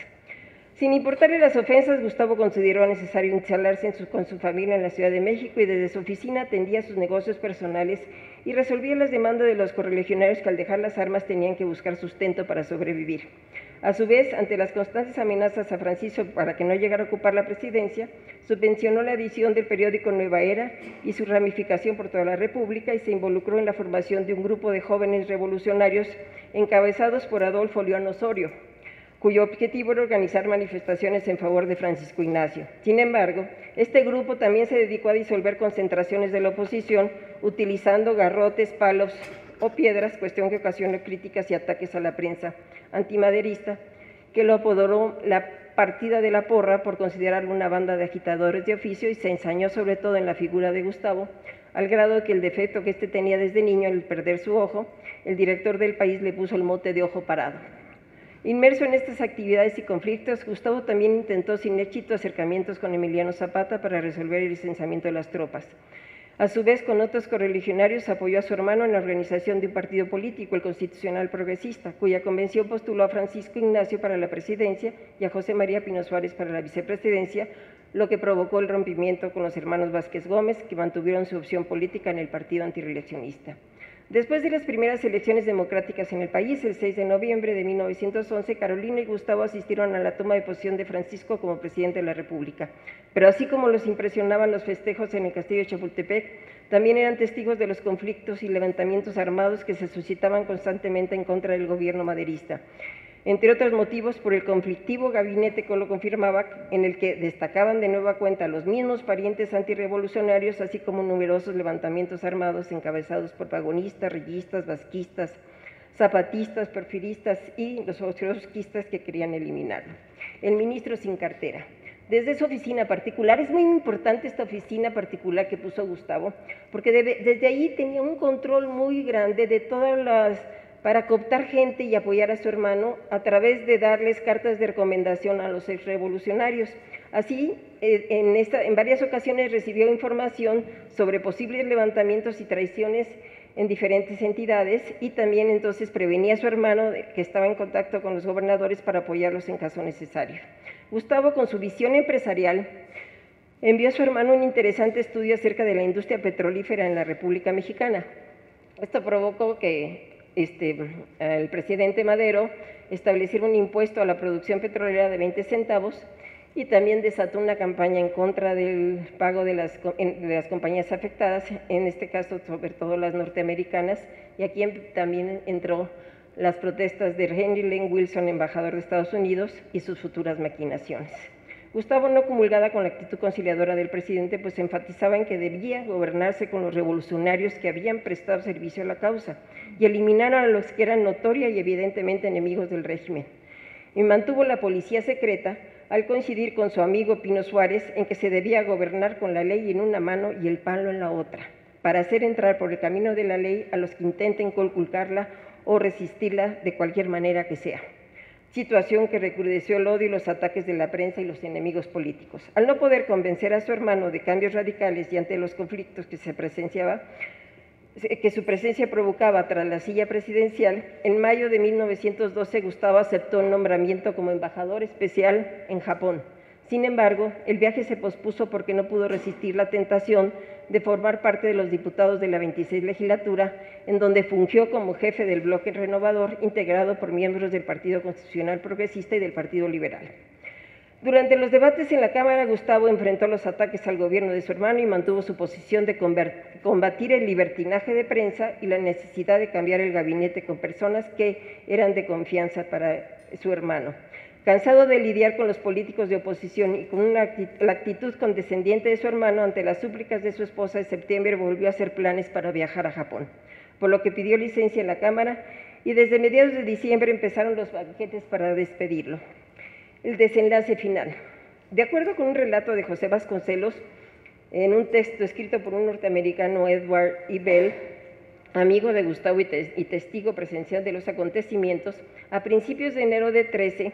Sin importarle las ofensas, Gustavo consideró necesario instalarse con su familia en la Ciudad de México y desde su oficina atendía sus negocios personales y resolvía las demandas de los correligionarios que al dejar las armas tenían que buscar sustento para sobrevivir. A su vez, ante las constantes amenazas a Francisco para que no llegara a ocupar la presidencia, subvencionó la edición del periódico Nueva Era y su ramificación por toda la República y se involucró en la formación de un grupo de jóvenes revolucionarios encabezados por Adolfo León Osorio, cuyo objetivo era organizar manifestaciones en favor de Francisco Ignacio. Sin embargo, este grupo también se dedicó a disolver concentraciones de la oposición utilizando garrotes, palos o piedras, cuestión que ocasionó críticas y ataques a la prensa antimaderista, que lo apodó la Partida de la Porra por considerarlo una banda de agitadores de oficio y se ensañó sobre todo en la figura de Gustavo, al grado de que el defecto que tenía desde niño, el perder su ojo, el director del país le puso el mote de ojo parado. Inmerso en estas actividades y conflictos, Gustavo también intentó sin éxito acercamientos con Emiliano Zapata para resolver el licenciamiento de las tropas. A su vez, con otros correligionarios, apoyó a su hermano en la organización de un partido político, el Constitucional Progresista, cuya convención postuló a Francisco Ignacio para la presidencia y a José María Pino Suárez para la vicepresidencia, lo que provocó el rompimiento con los hermanos Vázquez Gómez, que mantuvieron su opción política en el partido antirreeleccionista. Después de las primeras elecciones democráticas en el país, el 6 de noviembre de 1911, Carolina y Gustavo asistieron a la toma de posesión de Francisco como presidente de la República. Pero así como los impresionaban los festejos en el castillo de Chapultepec, también eran testigos de los conflictos y levantamientos armados que se suscitaban constantemente en contra del gobierno maderista. Entre otros motivos, por el conflictivo gabinete que lo confirmaba, en el que destacaban de nueva cuenta los mismos parientes antirrevolucionarios, así como numerosos levantamientos armados encabezados por pagonistas, reguistas, vasquistas, zapatistas, porfiristas y los trotskistas que querían eliminarlo. El ministro sin cartera. Desde su oficina particular, es muy importante esta oficina particular que puso Gustavo, porque desde ahí tenía un control muy grande de todas las para cooptar gente y apoyar a su hermano a través de darles cartas de recomendación a los exrevolucionarios. Así, en varias ocasiones recibió información sobre posibles levantamientos y traiciones en diferentes entidades y también entonces prevenía a su hermano que estaba en contacto con los gobernadores para apoyarlos en caso necesario. Gustavo, con su visión empresarial, envió a su hermano un interesante estudio acerca de la industria petrolífera en la República Mexicana. Esto provocó que el presidente Madero estableciera un impuesto a la producción petrolera de 20 centavos y también desató una campaña en contra del pago de las compañías afectadas, en este caso sobre todo las norteamericanas, y aquí también entró las protestas de Henry Lane Wilson, embajador de Estados Unidos, y sus futuras maquinaciones. Gustavo no comulgaba con la actitud conciliadora del presidente, pues enfatizaba en que debía gobernarse con los revolucionarios que habían prestado servicio a la causa y eliminar a los que eran notoria y evidentemente enemigos del régimen. Y mantuvo la policía secreta al coincidir con su amigo Pino Suárez en que se debía gobernar con la ley en una mano y el palo en la otra, para hacer entrar por el camino de la ley a los que intenten conculcarla o resistirla de cualquier manera que sea. Situación que recrudeció el odio y los ataques de la prensa y los enemigos políticos. Al no poder convencer a su hermano de cambios radicales y ante los conflictos que su presencia provocaba tras la silla presidencial, en mayo de 1912 Gustavo aceptó el nombramiento como embajador especial en Japón. Sin embargo, el viaje se pospuso porque no pudo resistir la tentación de formar parte de los diputados de la 26 legislatura, en donde fungió como jefe del bloque renovador, integrado por miembros del Partido Constitucional Progresista y del Partido Liberal. Durante los debates en la Cámara, Gustavo enfrentó los ataques al gobierno de su hermano y mantuvo su posición de combatir el libertinaje de prensa y la necesidad de cambiar el gabinete con personas que eran de confianza para su hermano. Cansado de lidiar con los políticos de oposición y con la actitud condescendiente de su hermano ante las súplicas de su esposa, en septiembre volvió a hacer planes para viajar a Japón, por lo que pidió licencia en la Cámara y desde mediados de diciembre empezaron los banquetes para despedirlo. El desenlace final. De acuerdo con un relato de José Vasconcelos, en un texto escrito por un norteamericano, Edward E. Bell, amigo de Gustavo y testigo presencial de los acontecimientos, a principios de enero de 13,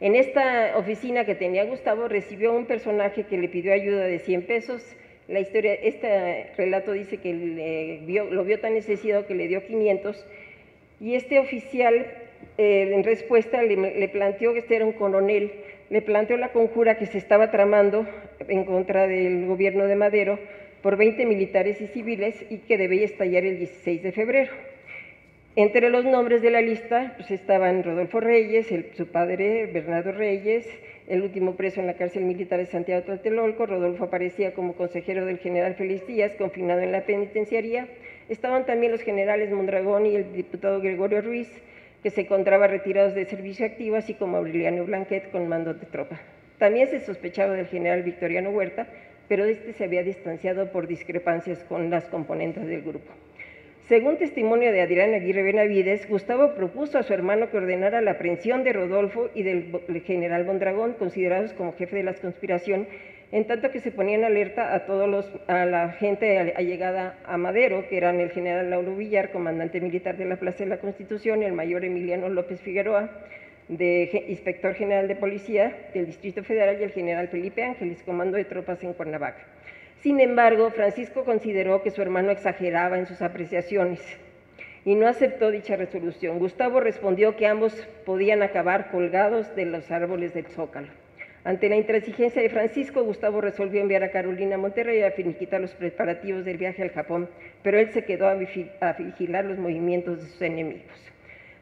En esta oficina que tenía Gustavo recibió un personaje que le pidió ayuda de 100 pesos. La historia, este relato dice que lo vio tan necesitado que le dio 500 y este oficial en respuesta le planteó que este era un coronel, le planteó la conjura que se estaba tramando en contra del gobierno de Madero por 20 militares y civiles y que debía estallar el 16 de febrero. Entre los nombres de la lista pues, estaban Rodolfo Reyes, su padre Bernardo Reyes, el último preso en la cárcel militar de Santiago Tlatelolco. Rodolfo aparecía como consejero del general Félix Díaz, confinado en la penitenciaría. Estaban también los generales Mondragón y el diputado Gregorio Ruiz, que se encontraban retirados de servicio activo, así como Aureliano Blanquet con mando de tropa. También se sospechaba del general Victoriano Huerta, pero este se había distanciado por discrepancias con las componentes del grupo. Según testimonio de Adrián Aguirre Benavides, Gustavo propuso a su hermano que ordenara la aprehensión de Rodolfo y del general Mondragón, considerados como jefe de la conspiración, en tanto que se ponía en alerta a la gente allegada a Madero, que eran el general Lauro Villar, comandante militar de la Plaza de la Constitución, y el mayor Emiliano López Figueroa, inspector general de policía del Distrito Federal, y el general Felipe Ángeles, comando de tropas en Cuernavaca. Sin embargo, Francisco consideró que su hermano exageraba en sus apreciaciones y no aceptó dicha resolución. Gustavo respondió que ambos podían acabar colgados de los árboles del Zócalo. Ante la intransigencia de Francisco, Gustavo resolvió enviar a Carolina a Monterrey a finiquitar los preparativos del viaje al Japón, pero él se quedó a vigilar los movimientos de sus enemigos.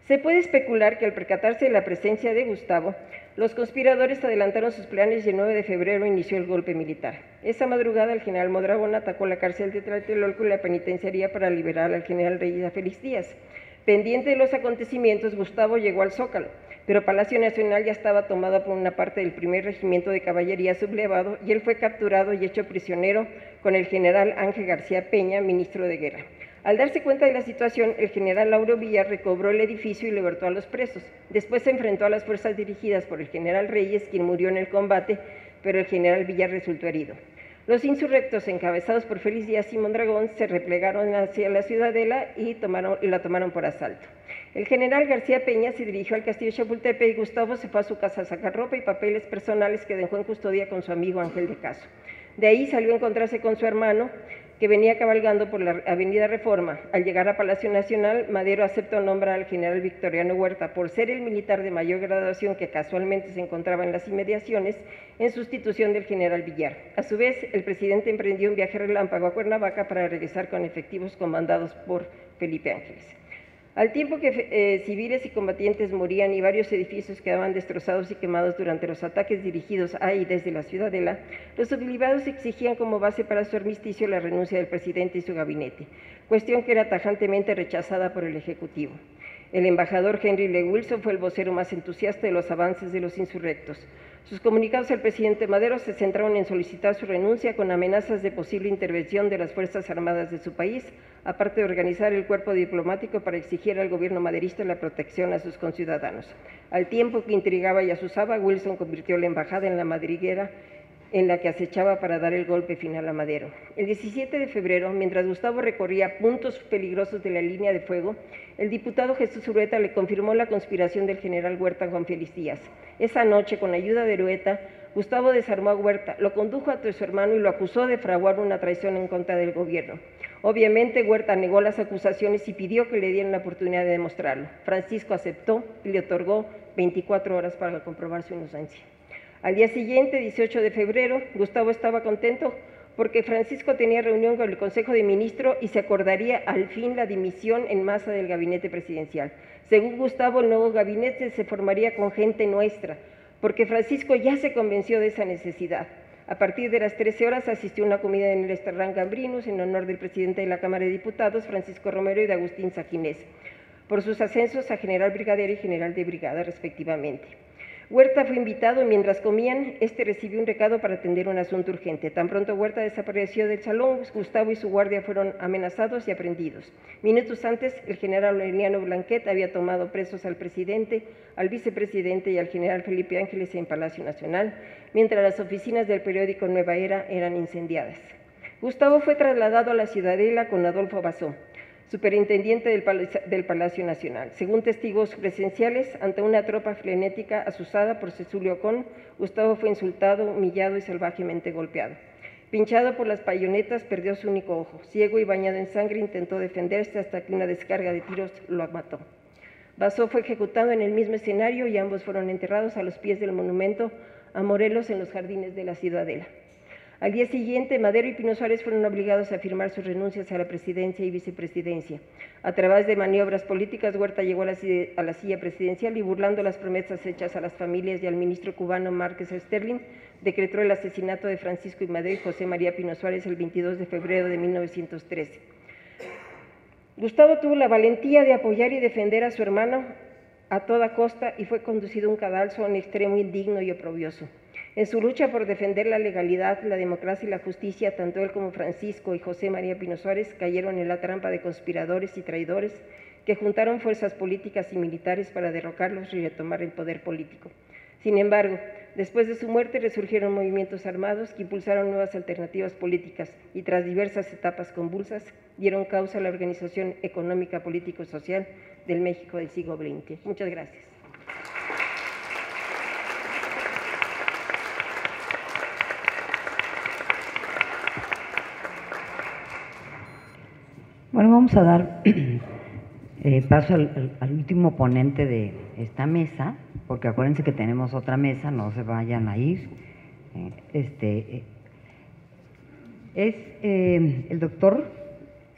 Se puede especular que al percatarse de la presencia de Gustavo, los conspiradores adelantaron sus planes y el 9 de febrero inició el golpe militar. Esa madrugada el general Mondragón atacó la cárcel de Tlatelolco y la penitenciaría para liberar al general Reyes a Félix Díaz. Pendiente de los acontecimientos, Gustavo llegó al Zócalo, pero Palacio Nacional ya estaba tomado por una parte del primer regimiento de caballería sublevado y él fue capturado y hecho prisionero con el general Ángel García Peña, ministro de Guerra. Al darse cuenta de la situación, el general Lauro Villar recobró el edificio y libertó a los presos. Después se enfrentó a las fuerzas dirigidas por el general Reyes, quien murió en el combate, pero el general Villar resultó herido. Los insurrectos, encabezados por Félix Díaz y Mondragón, se replegaron hacia la ciudadela y la tomaron por asalto. El general García Peña se dirigió al castillo de Chapultepec y Gustavo se fue a su casa a sacar ropa y papeles personales que dejó en custodia con su amigo Ángel de Caso. De ahí salió a encontrarse con su hermano, que venía cabalgando por la avenida Reforma. Al llegar a Palacio Nacional, Madero aceptó nombrar al general Victoriano Huerta, por ser el militar de mayor graduación que casualmente se encontraba en las inmediaciones, en sustitución del general Villar. A su vez, el presidente emprendió un viaje relámpago a Cuernavaca para regresar con efectivos comandados por Felipe Ángeles. Al tiempo que civiles y combatientes morían y varios edificios quedaban destrozados y quemados durante los ataques dirigidos a y desde la ciudadela, los sublevados exigían como base para su armisticio la renuncia del presidente y su gabinete, cuestión que era tajantemente rechazada por el Ejecutivo. El embajador Henry Lee Wilson fue el vocero más entusiasta de los avances de los insurrectos. Sus comunicados al presidente Madero se centraron en solicitar su renuncia con amenazas de posible intervención de las Fuerzas Armadas de su país, aparte de organizar el cuerpo diplomático para exigir al gobierno maderista la protección a sus conciudadanos. Al tiempo que intrigaba y asusaba, Wilson convirtió la embajada en la madriguera en la que acechaba para dar el golpe final a Madero. El 17 de febrero, mientras Gustavo recorría puntos peligrosos de la línea de fuego, el diputado Jesús Urueta le confirmó la conspiración del general Huerta con Félix Díaz. Esa noche, con ayuda de Urueta, Gustavo desarmó a Huerta, lo condujo ante su hermano y lo acusó de fraguar una traición en contra del gobierno. Obviamente, Huerta negó las acusaciones y pidió que le dieran la oportunidad de demostrarlo. Francisco aceptó y le otorgó 24 horas para comprobar su inocencia. Al día siguiente, 18 de febrero, Gustavo estaba contento porque Francisco tenía reunión con el Consejo de Ministros y se acordaría al fin la dimisión en masa del gabinete presidencial. Según Gustavo, el nuevo gabinete se formaría con gente nuestra, porque Francisco ya se convenció de esa necesidad. A partir de las 13 horas asistió a una comida en el restaurante Gambrinus en honor del presidente de la Cámara de Diputados, Francisco Romero, y de Agustín Saquinés, por sus ascensos a general brigadier y general de brigada, respectivamente. Huerta fue invitado y mientras comían, recibió un recado para atender un asunto urgente. Tan pronto Huerta desapareció del salón, Gustavo y su guardia fueron amenazados y aprehendidos. Minutos antes, el general Aureliano Blanquet había tomado presos al presidente, al vicepresidente y al general Felipe Ángeles en Palacio Nacional, mientras las oficinas del periódico Nueva Era eran incendiadas. Gustavo fue trasladado a la Ciudadela con Adolfo Basó. superintendiente del Palacio Nacional. Según testigos presenciales, ante una tropa frenética asusada por Cecilio Ocón, Gustavo fue insultado, humillado y salvajemente golpeado. Pinchado por las bayonetas, perdió su único ojo. Ciego y bañado en sangre, intentó defenderse hasta que una descarga de tiros lo mató. Basso fue ejecutado en el mismo escenario y ambos fueron enterrados a los pies del monumento a Morelos en los jardines de la Ciudadela. Al día siguiente, Madero y Pino Suárez fueron obligados a firmar sus renuncias a la presidencia y vicepresidencia. A través de maniobras políticas, Huerta llegó a la silla presidencial y, burlando las promesas hechas a las familias y al ministro cubano Márquez Sterling, decretó el asesinato de Francisco I. Madero y José María Pino Suárez el 22 de febrero de 1913. Gustavo tuvo la valentía de apoyar y defender a su hermano a toda costa y fue conducido a un cadalso a un extremo indigno y oprobioso. En su lucha por defender la legalidad, la democracia y la justicia, tanto él como Francisco y José María Pino Suárez cayeron en la trampa de conspiradores y traidores que juntaron fuerzas políticas y militares para derrocarlos y retomar el poder político. Sin embargo, después de su muerte resurgieron movimientos armados que impulsaron nuevas alternativas políticas y tras diversas etapas convulsas dieron causa a la organización económica, político y social del México del siglo XX. Muchas gracias. Bueno, vamos a dar paso al último ponente de esta mesa, porque acuérdense que tenemos otra mesa, no se vayan a ir. Es el doctor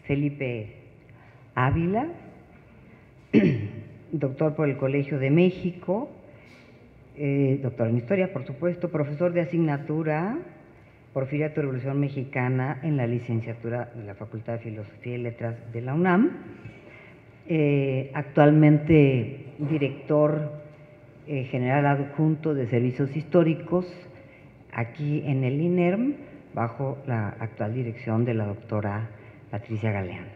Felipe Ávila, doctor por el Colegio de México, doctor en Historia, por supuesto, profesor de asignatura Porfiriato y Revolución Mexicana en la licenciatura de la Facultad de Filosofía y Letras de la UNAM, actualmente director general adjunto de Servicios Históricos aquí en el INERM, bajo la actual dirección de la doctora Patricia Galeán.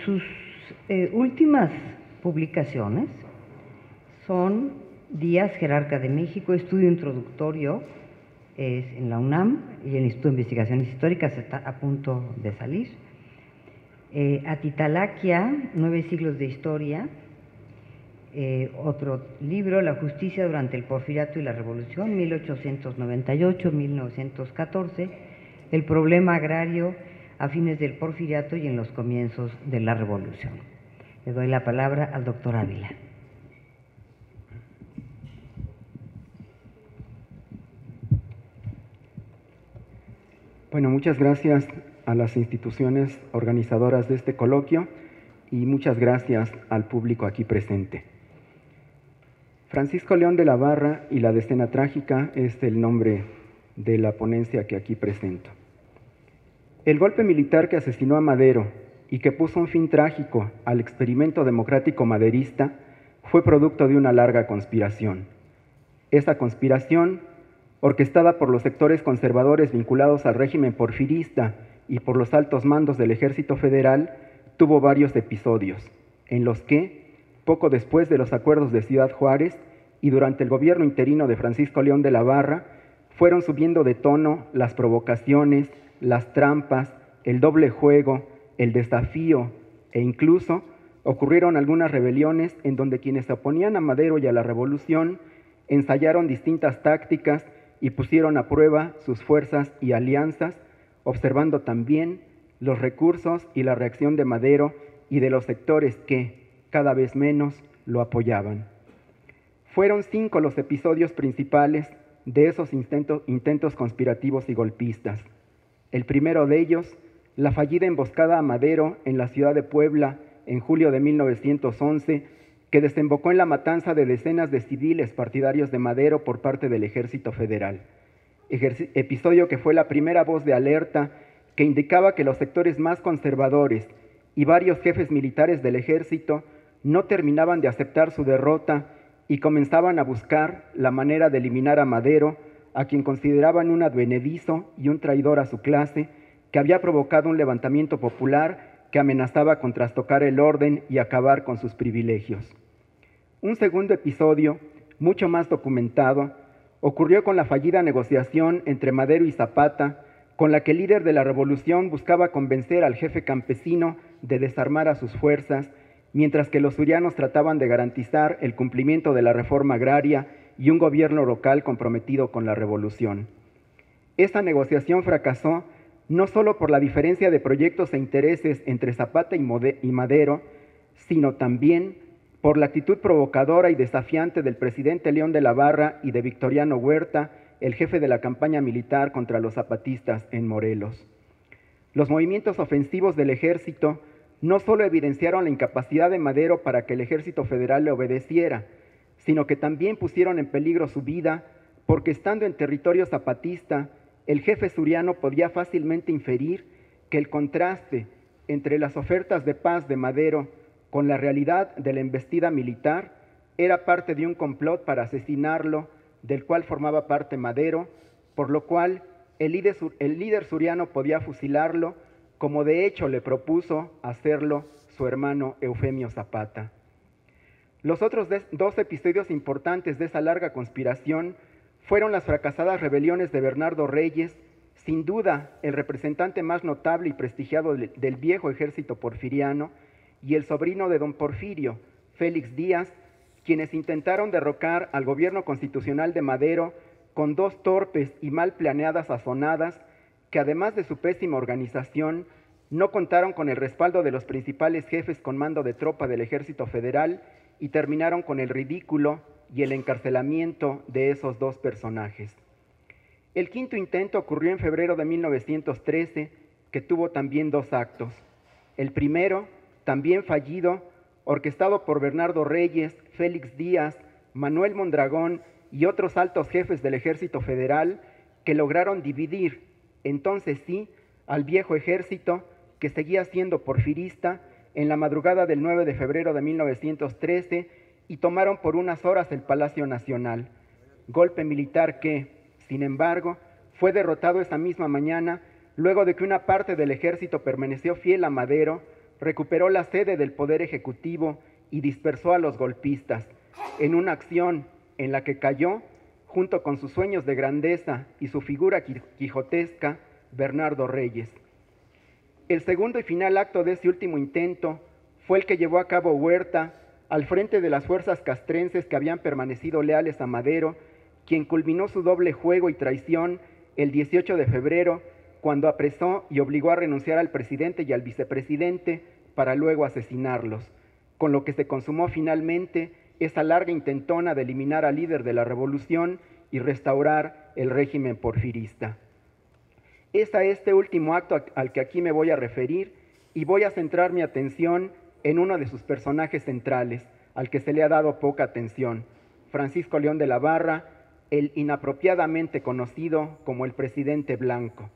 Sus últimas publicaciones son Díaz, Jerarca de México, estudio introductorio, es en la UNAM y el Instituto de Investigaciones Históricas, está a punto de salir. Atitalaquia, 9 siglos de historia, otro libro, La justicia durante el Porfiriato y la Revolución, 1898-1914, el problema agrario a fines del Porfiriato y en los comienzos de la Revolución. Le doy la palabra al doctor Ávila. Bueno, muchas gracias a las instituciones organizadoras de este coloquio y muchas gracias al público aquí presente. Francisco León de la Barra y la Decena Trágica es el nombre de la ponencia que aquí presento. El golpe militar que asesinó a Madero y que puso un fin trágico al experimento democrático maderista fue producto de una larga conspiración. Esa conspiración, orquestada por los sectores conservadores vinculados al régimen porfirista y por los altos mandos del Ejército Federal, tuvo varios episodios, en los que, poco después de los acuerdos de Ciudad Juárez y durante el gobierno interino de Francisco León de la Barra, fueron subiendo de tono las provocaciones, las trampas, el doble juego, el desafío e incluso ocurrieron algunas rebeliones en donde quienes se oponían a Madero y a la revolución ensayaron distintas tácticas y pusieron a prueba sus fuerzas y alianzas, observando también los recursos y la reacción de Madero y de los sectores que, cada vez menos, lo apoyaban. Fueron 5 los episodios principales de esos intentos conspirativos y golpistas. El primero de ellos, la fallida emboscada a Madero en la ciudad de Puebla en julio de 1911, que desembocó en la matanza de decenas de civiles partidarios de Madero por parte del Ejército Federal. Episodio que fue la primera voz de alerta que indicaba que los sectores más conservadores y varios jefes militares del ejército no terminaban de aceptar su derrota y comenzaban a buscar la manera de eliminar a Madero, a quien consideraban un advenedizo y un traidor a su clase, que había provocado un levantamiento popular que amenazaba con trastocar el orden y acabar con sus privilegios. Un segundo episodio, mucho más documentado, ocurrió con la fallida negociación entre Madero y Zapata, con la que el líder de la revolución buscaba convencer al jefe campesino de desarmar a sus fuerzas, mientras que los surianos trataban de garantizar el cumplimiento de la reforma agraria y un gobierno local comprometido con la revolución. Esta negociación fracasó no solo por la diferencia de proyectos e intereses entre Zapata y Madero, sino también por la actitud provocadora y desafiante del presidente León de la Barra y de Victoriano Huerta, el jefe de la campaña militar contra los zapatistas en Morelos. Los movimientos ofensivos del ejército no solo evidenciaron la incapacidad de Madero para que el ejército federal le obedeciera, sino que también pusieron en peligro su vida, porque estando en territorio zapatista, el jefe suriano podía fácilmente inferir que el contraste entre las ofertas de paz de Madero con la realidad de la embestida militar era parte de un complot para asesinarlo, del cual formaba parte Madero, por lo cual el líder suriano podía fusilarlo, como de hecho le propuso hacerlo su hermano Eufemio Zapata. Los otros dos episodios importantes de esa larga conspiración fueron las fracasadas rebeliones de Bernardo Reyes, sin duda el representante más notable y prestigiado del viejo ejército porfiriano, y el sobrino de don Porfirio, Félix Díaz, quienes intentaron derrocar al gobierno constitucional de Madero con dos torpes y mal planeadas azonadas que, además de su pésima organización, no contaron con el respaldo de los principales jefes con mando de tropa del Ejército Federal y terminaron con el ridículo y el encarcelamiento de esos dos personajes. El quinto intento ocurrió en febrero de 1913, que tuvo también dos actos. El primero, también fallido, orquestado por Bernardo Reyes, Félix Díaz, Manuel Mondragón y otros altos jefes del Ejército Federal, que lograron dividir, entonces sí, al viejo ejército, que seguía siendo porfirista, en la madrugada del 9 de febrero de 1913, y tomaron por unas horas el Palacio Nacional. Golpe militar que, sin embargo, fue derrotado esa misma mañana, luego de que una parte del ejército permaneció fiel a Madero, recuperó la sede del Poder Ejecutivo y dispersó a los golpistas, en una acción en la que cayó, junto con sus sueños de grandeza y su figura quijotesca, Bernardo Reyes. El segundo y final acto de ese último intento fue el que llevó a cabo Huerta al frente de las fuerzas castrenses que habían permanecido leales a Madero, quien culminó su doble juego y traición el 18 de febrero, cuando apresó y obligó a renunciar al presidente y al vicepresidente para luego asesinarlos, con lo que se consumó finalmente esa larga intentona de eliminar al líder de la revolución y restaurar el régimen porfirista. Es a este último acto al que aquí me voy a referir y voy a centrar mi atención en uno de sus personajes centrales, al que se le ha dado poca atención, Francisco León de la Barra, el inapropiadamente conocido como el presidente blanco.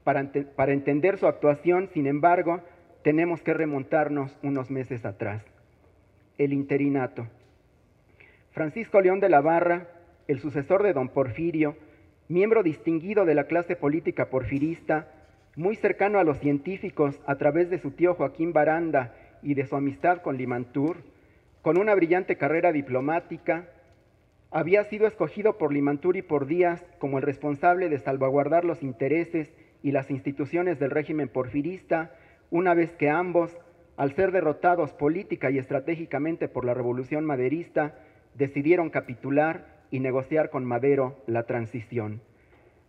Para entender su actuación, sin embargo, tenemos que remontarnos unos meses atrás. El interinato. Francisco León de la Barra, el sucesor de don Porfirio, miembro distinguido de la clase política porfirista, muy cercano a los científicos a través de su tío Joaquín Baranda y de su amistad con Limantur, con una brillante carrera diplomática, había sido escogido por Limantur y por Díaz como el responsable de salvaguardar los intereses y las instituciones del régimen porfirista, una vez que ambos, al ser derrotados política y estratégicamente por la revolución maderista, decidieron capitular y negociar con Madero la transición.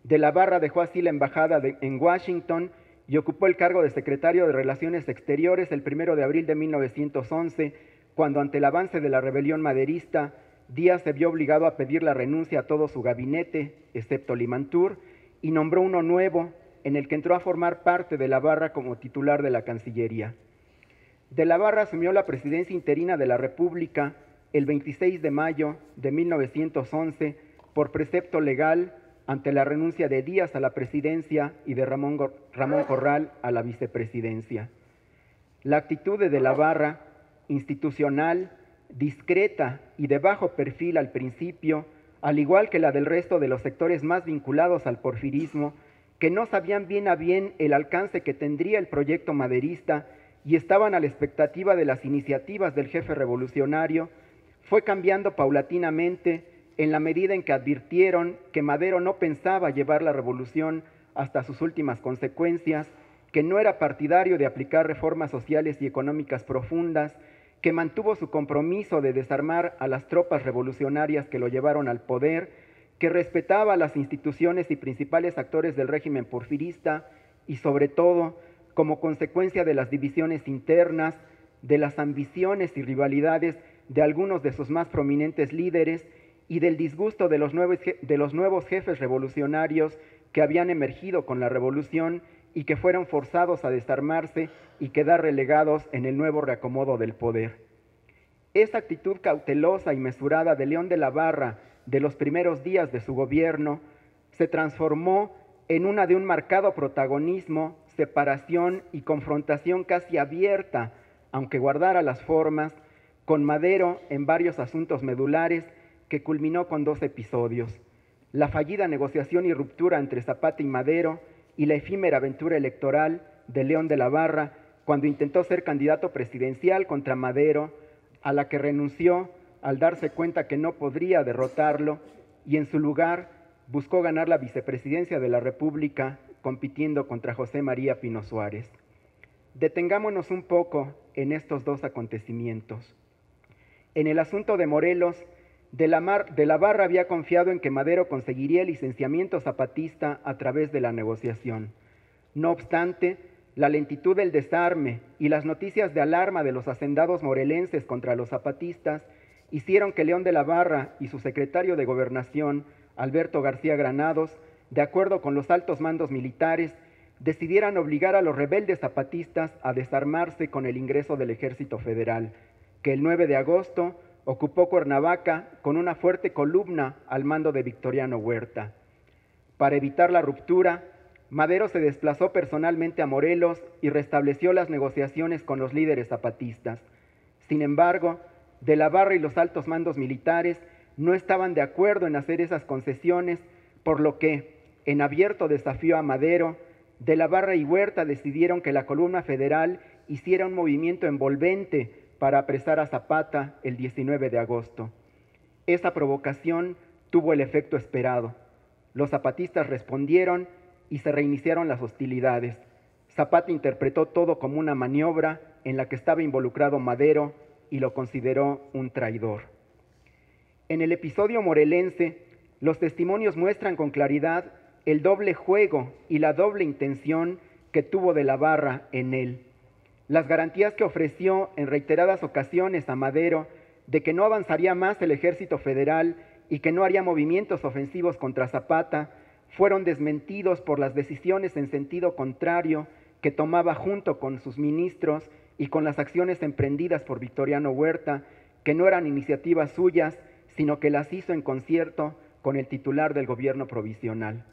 De la Barra dejó así la embajada en Washington y ocupó el cargo de secretario de Relaciones Exteriores el 1 de abril de 1911, cuando ante el avance de la rebelión maderista, Díaz se vio obligado a pedir la renuncia a todo su gabinete, excepto Limantur, y nombró uno nuevo, en el que entró a formar parte de la Barra como titular de la Cancillería. De la Barra asumió la presidencia interina de la República el 26 de mayo de 1911 por precepto legal ante la renuncia de Díaz a la presidencia y de Ramón Corral a la vicepresidencia. La actitud de la Barra, institucional, discreta y de bajo perfil al principio, al igual que la del resto de los sectores más vinculados al porfirismo, que no sabían bien a bien el alcance que tendría el proyecto maderista y estaban a la expectativa de las iniciativas del jefe revolucionario, fue cambiando paulatinamente en la medida en que advirtieron que Madero no pensaba llevar la revolución hasta sus últimas consecuencias, que no era partidario de aplicar reformas sociales y económicas profundas, que mantuvo su compromiso de desarmar a las tropas revolucionarias que lo llevaron al poder, que respetaba a las instituciones y principales actores del régimen porfirista y, sobre todo, como consecuencia de las divisiones internas, de las ambiciones y rivalidades de algunos de sus más prominentes líderes y del disgusto de los nuevos jefes revolucionarios que habían emergido con la revolución y que fueron forzados a desarmarse y quedar relegados en el nuevo reacomodo del poder. Esa actitud cautelosa y mesurada de León de la Barra de los primeros días de su gobierno se transformó en una de un marcado protagonismo, separación y confrontación casi abierta, aunque guardara las formas, con Madero en varios asuntos medulares que culminó con 2 episodios: la fallida negociación y ruptura entre Zapata y Madero y la efímera aventura electoral de León de la Barra cuando intentó ser candidato presidencial contra Madero, a la que renunció al darse cuenta que no podría derrotarlo y en su lugar buscó ganar la vicepresidencia de la República compitiendo contra José María Pino Suárez. Detengámonos un poco en estos 2 acontecimientos. En el asunto de Morelos, de la Barra había confiado en que Madero conseguiría el licenciamiento zapatista a través de la negociación. No obstante, la lentitud del desarme y las noticias de alarma de los hacendados morelenses contra los zapatistas hicieron que León de la Barra y su secretario de Gobernación, Alberto García Granados, de acuerdo con los altos mandos militares, decidieran obligar a los rebeldes zapatistas a desarmarse con el ingreso del Ejército Federal, que el 9 de agosto ocupó Cuernavaca con una fuerte columna al mando de Victoriano Huerta. Para evitar la ruptura, Madero se desplazó personalmente a Morelos y restableció las negociaciones con los líderes zapatistas. Sin embargo, de la Barra y los altos mandos militares no estaban de acuerdo en hacer esas concesiones, por lo que, en abierto desafío a Madero, de la Barra y Huerta decidieron que la columna federal hiciera un movimiento envolvente para apresar a Zapata el 19 de agosto. Esa provocación tuvo el efecto esperado. Los zapatistas respondieron y se reiniciaron las hostilidades. Zapata interpretó todo como una maniobra en la que estaba involucrado Madero y lo consideró un traidor. En el episodio morelense, los testimonios muestran con claridad el doble juego y la doble intención que tuvo de la Barra en él. Las garantías que ofreció en reiteradas ocasiones a Madero de que no avanzaría más el Ejército Federal y que no haría movimientos ofensivos contra Zapata fueron desmentidos por las decisiones en sentido contrario que tomaba junto con sus ministros y con las acciones emprendidas por Victoriano Huerta, que no eran iniciativas suyas, sino que las hizo en concierto con el titular del gobierno provisional.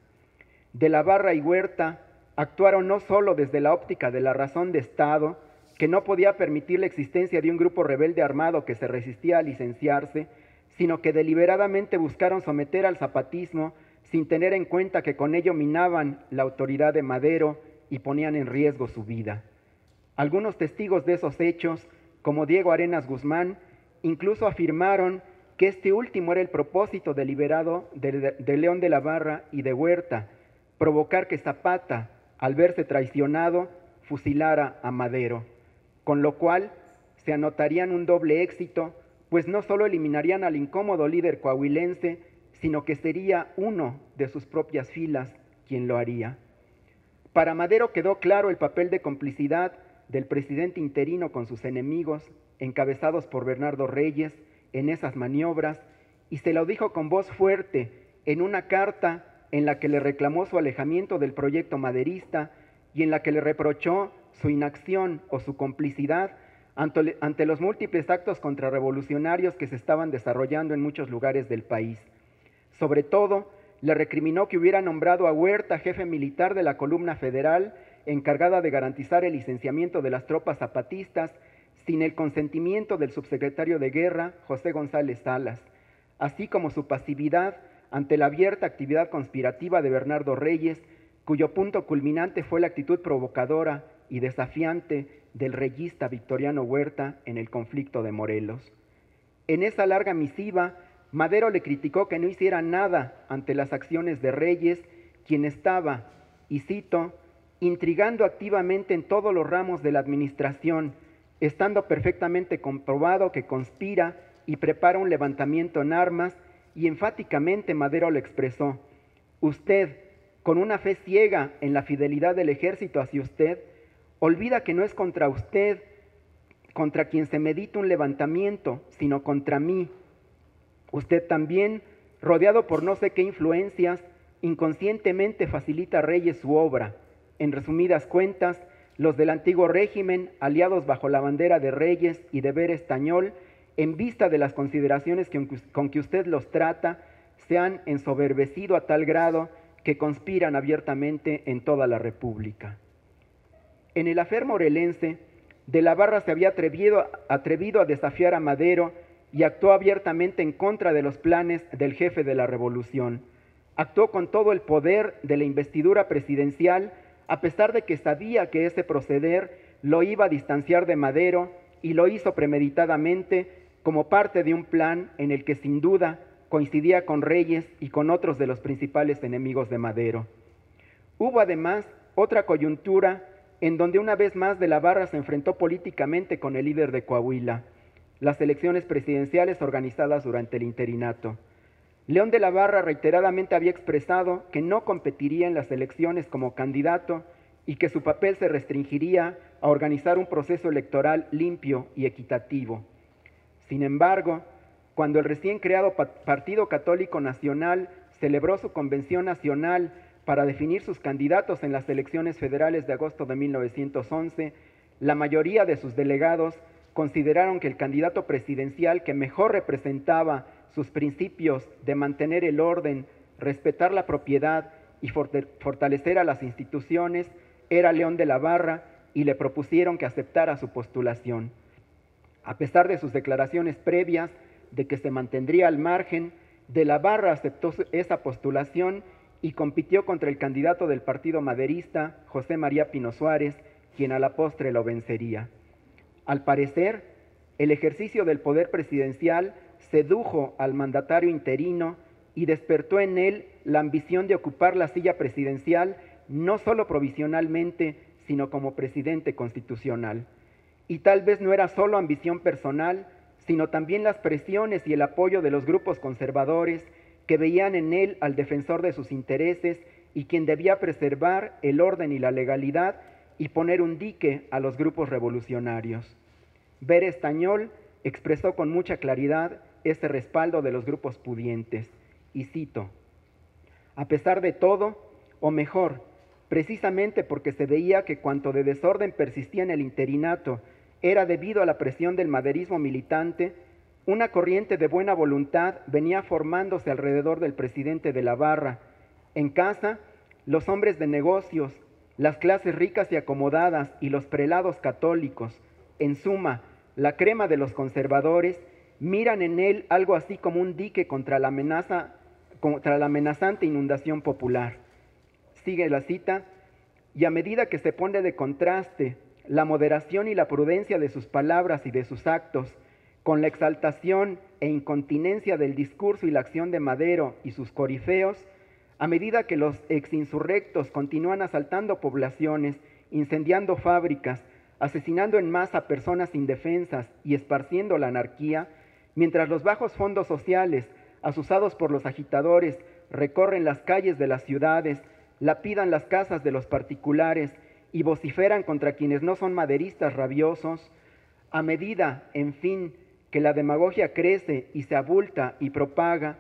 De la Barra y Huerta actuaron no solo desde la óptica de la razón de Estado, que no podía permitir la existencia de un grupo rebelde armado que se resistía a licenciarse, sino que deliberadamente buscaron someter al zapatismo sin tener en cuenta que con ello minaban la autoridad de Madero y ponían en riesgo su vida. Algunos testigos de esos hechos, como Diego Arenas Guzmán, incluso afirmaron que este último era el propósito deliberado de León de la Barra y de Huerta, provocar que Zapata, al verse traicionado, fusilara a Madero, con lo cual se anotarían un doble éxito, pues no solo eliminarían al incómodo líder coahuilense, sino que sería uno de sus propias filas quien lo haría. Para Madero quedó claro el papel de complicidad del presidente interino con sus enemigos, encabezados por Bernardo Reyes, en esas maniobras, y se lo dijo con voz fuerte en una carta en la que le reclamó su alejamiento del proyecto maderista y en la que le reprochó su inacción o su complicidad ante los múltiples actos contrarrevolucionarios que se estaban desarrollando en muchos lugares del país. Sobre todo, le recriminó que hubiera nombrado a Huerta jefe militar de la columna federal encargada de garantizar el licenciamiento de las tropas zapatistas sin el consentimiento del subsecretario de Guerra, José González Salas, así como su pasividad ante la abierta actividad conspirativa de Bernardo Reyes, cuyo punto culminante fue la actitud provocadora y desafiante del reyista Victoriano Huerta en el conflicto de Morelos. En esa larga misiva, Madero le criticó que no hiciera nada ante las acciones de Reyes, quien estaba, y cito, intrigando activamente en todos los ramos de la administración, estando perfectamente comprobado que conspira y prepara un levantamiento en armas, y enfáticamente Madero lo expresó. Usted, con una fe ciega en la fidelidad del ejército hacia usted, olvida que no es contra usted contra quien se medita un levantamiento, sino contra mí. Usted también, rodeado por no sé qué influencias, inconscientemente facilita a Reyes su obra. En resumidas cuentas, los del antiguo régimen, aliados bajo la bandera de Reyes y de Ver Estañol, en vista de las consideraciones con que usted los trata, se han ensoberbecido a tal grado que conspiran abiertamente en toda la República. En el afer morelense, de la Barra se había atrevido a desafiar a Madero y actuó abiertamente en contra de los planes del jefe de la revolución. Actuó con todo el poder de la investidura presidencial, a pesar de que sabía que ese proceder lo iba a distanciar de Madero, y lo hizo premeditadamente como parte de un plan en el que sin duda coincidía con Reyes y con otros de los principales enemigos de Madero. Hubo además otra coyuntura en donde una vez más de la Barra se enfrentó políticamente con el líder de Coahuila, las elecciones presidenciales organizadas durante el interinato. León de la Barra reiteradamente había expresado que no competiría en las elecciones como candidato y que su papel se restringiría a organizar un proceso electoral limpio y equitativo. Sin embargo, cuando el recién creado Partido Católico Nacional celebró su convención nacional para definir sus candidatos en las elecciones federales de agosto de 1911, la mayoría de sus delegados consideraron que el candidato presidencial que mejor representaba sus principios de mantener el orden, respetar la propiedad y fortalecer a las instituciones era León de la Barra, y le propusieron que aceptara su postulación. A pesar de sus declaraciones previas de que se mantendría al margen, de la Barra aceptó esa postulación y compitió contra el candidato del partido maderista, José María Pino Suárez, quien a la postre lo vencería. Al parecer, el ejercicio del poder presidencial sedujo al mandatario interino y despertó en él la ambición de ocupar la silla presidencial no solo provisionalmente, sino como presidente constitucional. Y tal vez no era solo ambición personal, sino también las presiones y el apoyo de los grupos conservadores que veían en él al defensor de sus intereses y quien debía preservar el orden y la legalidad y poner un dique a los grupos revolucionarios. Ver Estañol expresó con mucha claridad este respaldo de los grupos pudientes, y cito, a pesar de todo, o mejor, precisamente porque se veía que cuanto de desorden persistía en el interinato era debido a la presión del maderismo militante, una corriente de buena voluntad venía formándose alrededor del presidente de la Barra. En casa, los hombres de negocios, las clases ricas y acomodadas y los prelados católicos, en suma, la crema de los conservadores, miran en él algo así como un dique contra la amenazante inundación popular. Sigue la cita, y a medida que se pone de contraste la moderación y la prudencia de sus palabras y de sus actos, con la exaltación e incontinencia del discurso y la acción de Madero y sus corifeos, a medida que los exinsurrectos continúan asaltando poblaciones, incendiando fábricas, asesinando en masa a personas indefensas y esparciendo la anarquía, mientras los bajos fondos sociales, asusados por los agitadores, recorren las calles de las ciudades, lapidan las casas de los particulares y vociferan contra quienes no son maderistas rabiosos, a medida, en fin, que la demagogia crece y se abulta y propaga,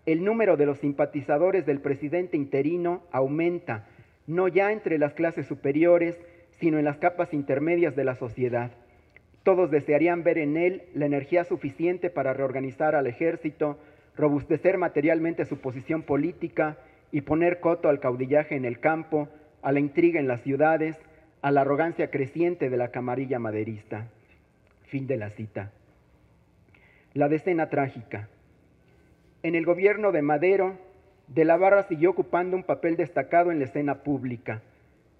el número de los simpatizadores del presidente interino aumenta, no ya entre las clases superiores, sino en las capas intermedias de la sociedad. Todos desearían ver en él la energía suficiente para reorganizar al ejército, robustecer materialmente su posición política y poner coto al caudillaje en el campo, a la intriga en las ciudades, a la arrogancia creciente de la camarilla maderista. Fin de la cita. La decena trágica. En el gobierno de Madero, de la Barra siguió ocupando un papel destacado en la escena pública.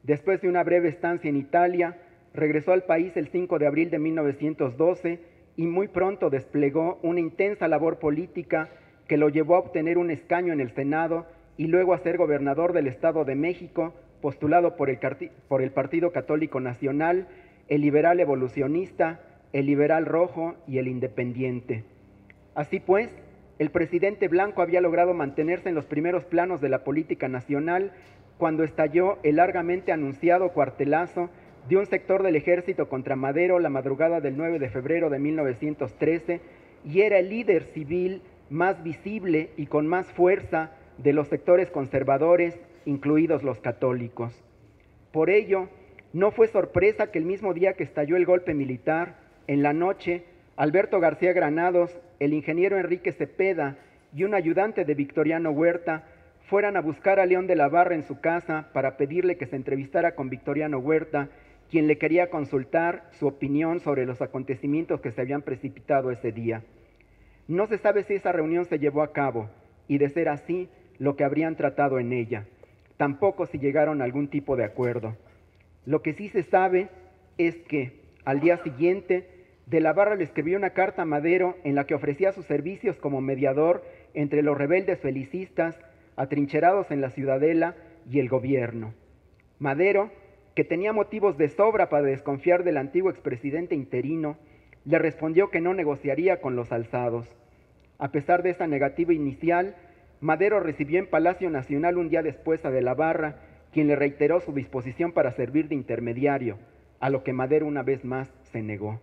Después de una breve estancia en Italia, regresó al país el 5 de abril de 1912 y muy pronto desplegó una intensa labor política que lo llevó a obtener un escaño en el Senado y luego a ser gobernador del Estado de México, postulado por el Partido Católico Nacional, el Liberal Evolucionista, el Liberal Rojo y el Independiente. Así pues, el presidente Blanco había logrado mantenerse en los primeros planos de la política nacional cuando estalló el largamente anunciado cuartelazo de un sector del ejército contra Madero la madrugada del 9 de febrero de 1913 y era el líder civil más visible y con más fuerza de los sectores conservadores, incluidos los católicos. Por ello, no fue sorpresa que el mismo día que estalló el golpe militar, en la noche, Alberto García Granados, el ingeniero Enrique Cepeda y un ayudante de Victoriano Huerta fueran a buscar a León de la Barra en su casa para pedirle que se entrevistara con Victoriano Huerta, quien le quería consultar su opinión sobre los acontecimientos que se habían precipitado ese día. No se sabe si esa reunión se llevó a cabo y, de ser así, lo que habrían tratado en ella. Tampoco si llegaron a algún tipo de acuerdo. Lo que sí se sabe es que, al día siguiente, De la Barra le escribió una carta a Madero en la que ofrecía sus servicios como mediador entre los rebeldes felicistas atrincherados en la Ciudadela y el gobierno. Madero, que tenía motivos de sobra para desconfiar del antiguo expresidente interino, le respondió que no negociaría con los alzados. A pesar de esta negativa inicial, Madero recibió en Palacio Nacional un día después a De la Barra, quien le reiteró su disposición para servir de intermediario, a lo que Madero una vez más se negó.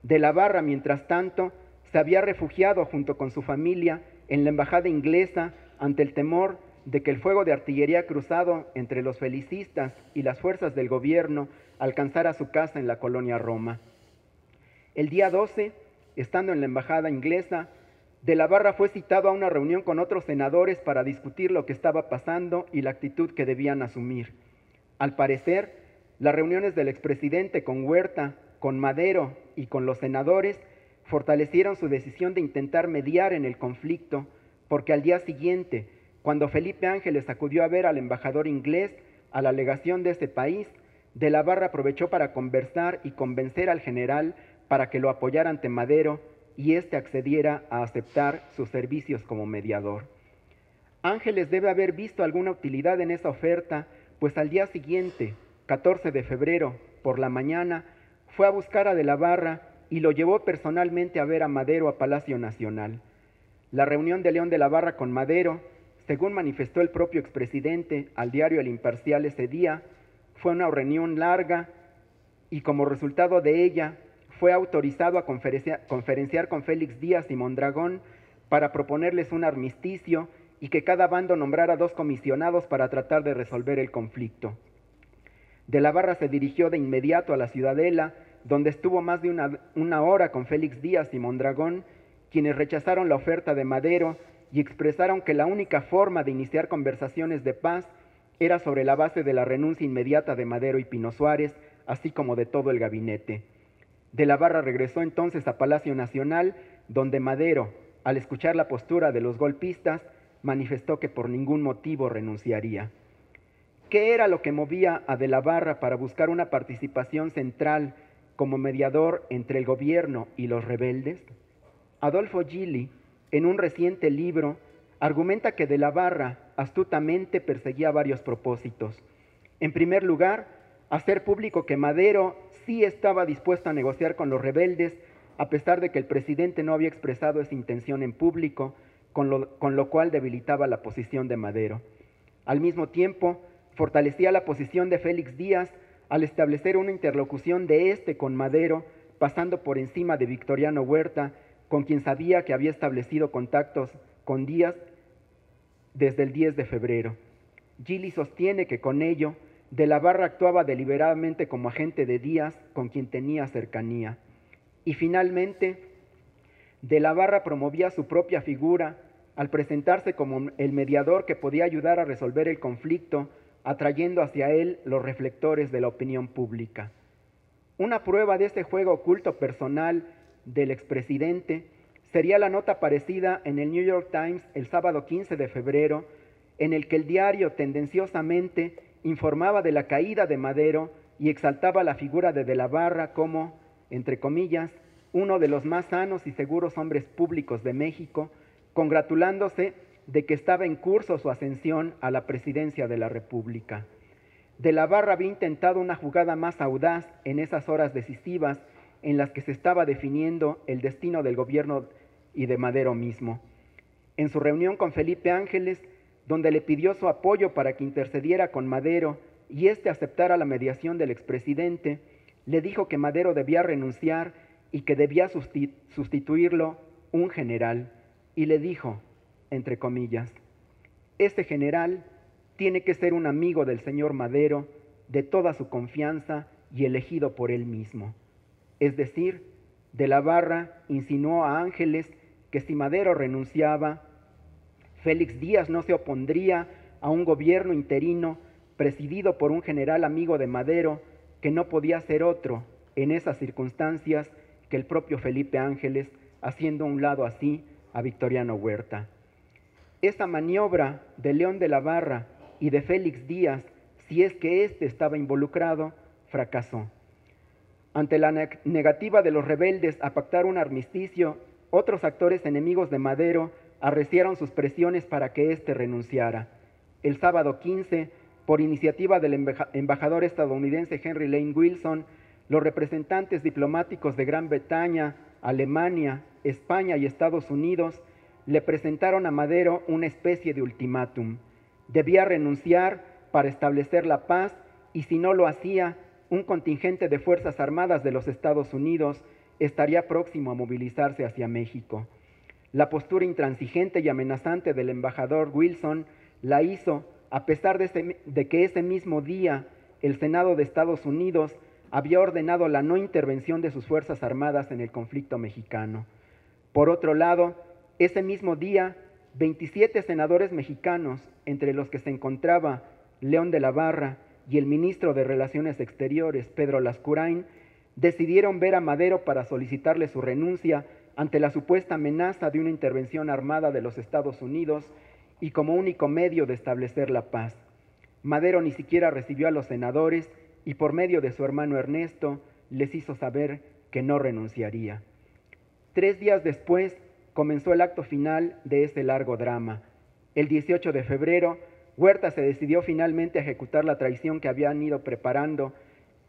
De la Barra, mientras tanto, se había refugiado junto con su familia en la embajada inglesa ante el temor de que el fuego de artillería cruzado entre los felicistas y las fuerzas del gobierno alcanzara su casa en la colonia Roma. El día 12, estando en la embajada inglesa, De la Barra fue citado a una reunión con otros senadores para discutir lo que estaba pasando y la actitud que debían asumir. Al parecer, las reuniones del expresidente con Huerta, con Madero y con los senadores fortalecieron su decisión de intentar mediar en el conflicto, porque al día siguiente, cuando Felipe Ángeles acudió a ver al embajador inglés a la legación de ese país, De la Barra aprovechó para conversar y convencer al general para que lo apoyara ante Madero y éste accediera a aceptar sus servicios como mediador. Ángeles debe haber visto alguna utilidad en esa oferta, pues al día siguiente, 14 de febrero, por la mañana, fue a buscar a De la Barra y lo llevó personalmente a ver a Madero a Palacio Nacional. La reunión de León de la Barra con Madero, según manifestó el propio expresidente al diario El Imparcial ese día, fue una reunión larga y como resultado de ella fue autorizado a conferenciar con Félix Díaz y Mondragón para proponerles un armisticio y que cada bando nombrara 2 comisionados para tratar de resolver el conflicto. De la Barra se dirigió de inmediato a la Ciudadela, donde estuvo más de una hora con Félix Díaz y Mondragón, quienes rechazaron la oferta de Madero y expresaron que la única forma de iniciar conversaciones de paz era sobre la base de la renuncia inmediata de Madero y Pino Suárez, así como de todo el gabinete. De la Barra regresó entonces a Palacio Nacional, donde Madero, al escuchar la postura de los golpistas, manifestó que por ningún motivo renunciaría. ¿Qué era lo que movía a De la Barra para buscar una participación central como mediador entre el gobierno y los rebeldes? Adolfo Gili, en un reciente libro, argumenta que De la Barra astutamente perseguía varios propósitos. En primer lugar, hacer público que Madero sí estaba dispuesto a negociar con los rebeldes, a pesar de que el presidente no había expresado esa intención en público, con lo cual debilitaba la posición de Madero. Al mismo tiempo, fortalecía la posición de Félix Díaz al establecer una interlocución de éste con Madero, pasando por encima de Victoriano Huerta, con quien sabía que había establecido contactos con Díaz desde el 10 de febrero. Gili sostiene que con ello, De la Barra actuaba deliberadamente como agente de Díaz, con quien tenía cercanía. Y finalmente, De la Barra promovía su propia figura al presentarse como el mediador que podía ayudar a resolver el conflicto, atrayendo hacia él los reflectores de la opinión pública. Una prueba de este juego oculto personal del expresidente sería la nota aparecida en el New York Times el sábado 15 de febrero, en el que el diario tendenciosamente informaba de la caída de Madero y exaltaba la figura de la Barra como, entre comillas, uno de los más sanos y seguros hombres públicos de México, congratulándose de que estaba en curso su ascensión a la presidencia de la República. De la Barra había intentado una jugada más audaz en esas horas decisivas en las que se estaba definiendo el destino del gobierno y de Madero mismo. En su reunión con Felipe Ángeles, donde le pidió su apoyo para que intercediera con Madero y éste aceptara la mediación del expresidente, le dijo que Madero debía renunciar y que debía sustituirlo un general, y le dijo, entre comillas, este general tiene que ser un amigo del señor Madero, de toda su confianza y elegido por él mismo. Es decir, de la Barra insinuó a Ángeles que si Madero renunciaba, Félix Díaz no se opondría a un gobierno interino presidido por un general amigo de Madero que no podía ser otro en esas circunstancias que el propio Felipe Ángeles, haciendo a un lado así a Victoriano Huerta. Esa maniobra de León de la Barra y de Félix Díaz, si es que éste estaba involucrado, fracasó. Ante la negativa de los rebeldes a pactar un armisticio, otros actores enemigos de Madero arreciaron sus presiones para que éste renunciara. El sábado 15, por iniciativa del embajador estadounidense Henry Lane Wilson, los representantes diplomáticos de Gran Bretaña, Alemania, España y Estados Unidos le presentaron a Madero una especie de ultimátum. Debía renunciar para establecer la paz y si no lo hacía, un contingente de Fuerzas Armadas de los Estados Unidos estaría próximo a movilizarse hacia México. La postura intransigente y amenazante del embajador Wilson la hizo a pesar de que ese mismo día el Senado de Estados Unidos había ordenado la no intervención de sus Fuerzas Armadas en el conflicto mexicano. Por otro lado, ese mismo día, 27 senadores mexicanos, entre los que se encontraba León de la Barra y el ministro de Relaciones Exteriores, Pedro Lascurain, decidieron ver a Madero para solicitarle su renuncia ante la supuesta amenaza de una intervención armada de los Estados Unidos y como único medio de establecer la paz. Madero ni siquiera recibió a los senadores y por medio de su hermano Ernesto les hizo saber que no renunciaría. 3 días después comenzó el acto final de ese largo drama. El 18 de febrero, Huerta se decidió finalmente a ejecutar la traición que habían ido preparando,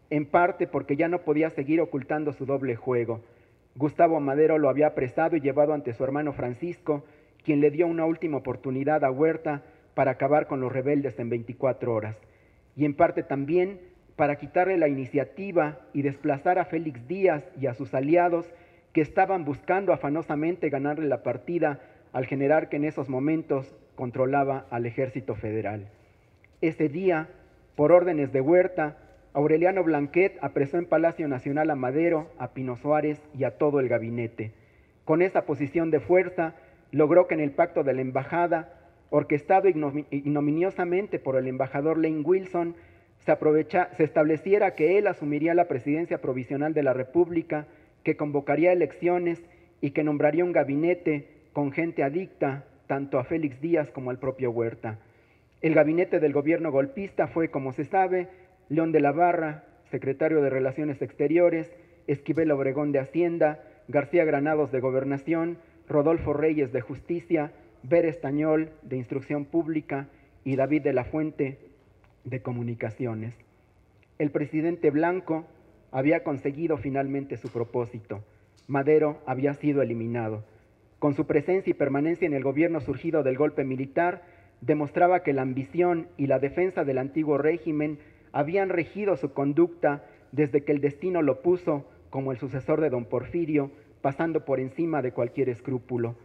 en parte porque ya no podía seguir ocultando su doble juego. Gustavo Madero lo había apresado y llevado ante su hermano Francisco, quien le dio una última oportunidad a Huerta para acabar con los rebeldes en 24 horas. Y en parte también para quitarle la iniciativa y desplazar a Félix Díaz y a sus aliados que estaban buscando afanosamente ganarle la partida al general que en esos momentos controlaba al Ejército Federal. Ese día, por órdenes de Huerta, Aureliano Blanquet apresó en Palacio Nacional a Madero, a Pino Suárez y a todo el gabinete. Con esa posición de fuerza, logró que en el pacto de la embajada, orquestado ignominiosamente por el embajador Lane Wilson, se estableciera que él asumiría la presidencia provisional de la República, que convocaría elecciones y que nombraría un gabinete con gente adicta tanto a Félix Díaz como al propio Huerta. El gabinete del gobierno golpista fue, como se sabe, León de la Barra, secretario de Relaciones Exteriores, Esquivel Obregón de Hacienda, García Granados de Gobernación, Rodolfo Reyes de Justicia, Ver Estañol de Instrucción Pública y David de la Fuente de Comunicaciones. El presidente Blanco había conseguido finalmente su propósito. Madero había sido eliminado. Con su presencia y permanencia en el gobierno surgido del golpe militar, demostraba que la ambición y la defensa del antiguo régimen habían regido su conducta desde que el destino lo puso como el sucesor de don Porfirio, pasando por encima de cualquier escrúpulo.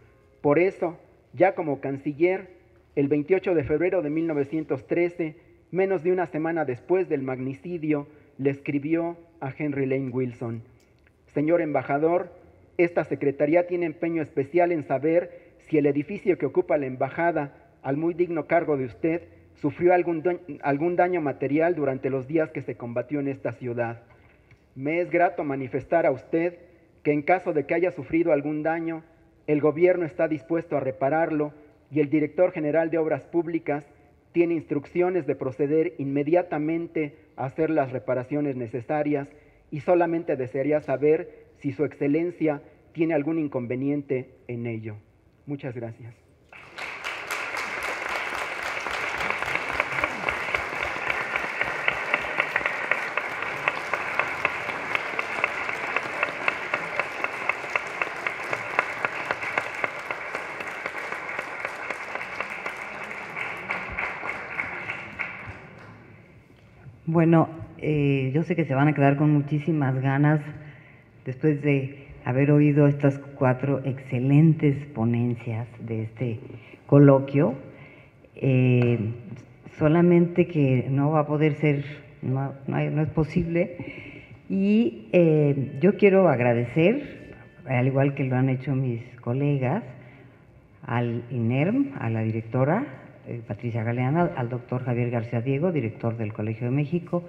Por eso, ya como canciller, el 28 de febrero de 1913, menos de una semana después del magnicidio, le escribió a Henry Lane Wilson: Señor embajador, esta secretaría tiene empeño especial en saber si el edificio que ocupa la embajada, al muy digno cargo de usted, sufrió algún daño material durante los días que se combatió en esta ciudad. Me es grato manifestar a usted que en caso de que haya sufrido algún daño, el gobierno está dispuesto a repararlo y el director general de Obras Públicas tiene instrucciones de proceder inmediatamente a hacer las reparaciones necesarias y solamente desearía saber si su excelencia tiene algún inconveniente en ello. Muchas gracias. Bueno, yo sé que se van a quedar con muchísimas ganas después de haber oído estas 4 excelentes ponencias de este coloquio. Solamente que no va a poder ser, no es posible. Y yo quiero agradecer, al igual que lo han hecho mis colegas, al INERM, a la directora Patricia Galeana, al doctor Javier García Diego, director del Colegio de México,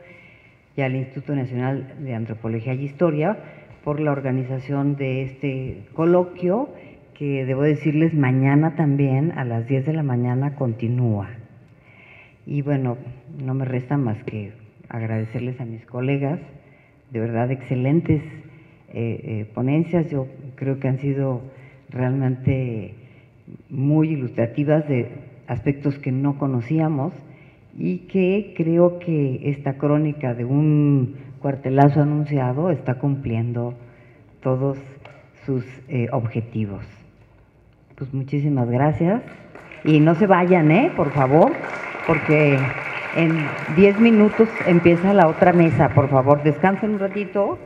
y al Instituto Nacional de Antropología y Historia por la organización de este coloquio, que debo decirles mañana también a las 10 de la mañana continúa. Y bueno, no me resta más que agradecerles a mis colegas, de verdad excelentes ponencias. Yo creo que han sido realmente muy ilustrativas de aspectos que no conocíamos y que creo que esta crónica de un cuartelazo anunciado está cumpliendo todos sus objetivos. Pues muchísimas gracias y no se vayan, por favor, porque en 10 minutos empieza la otra mesa. Por favor, descansen un ratito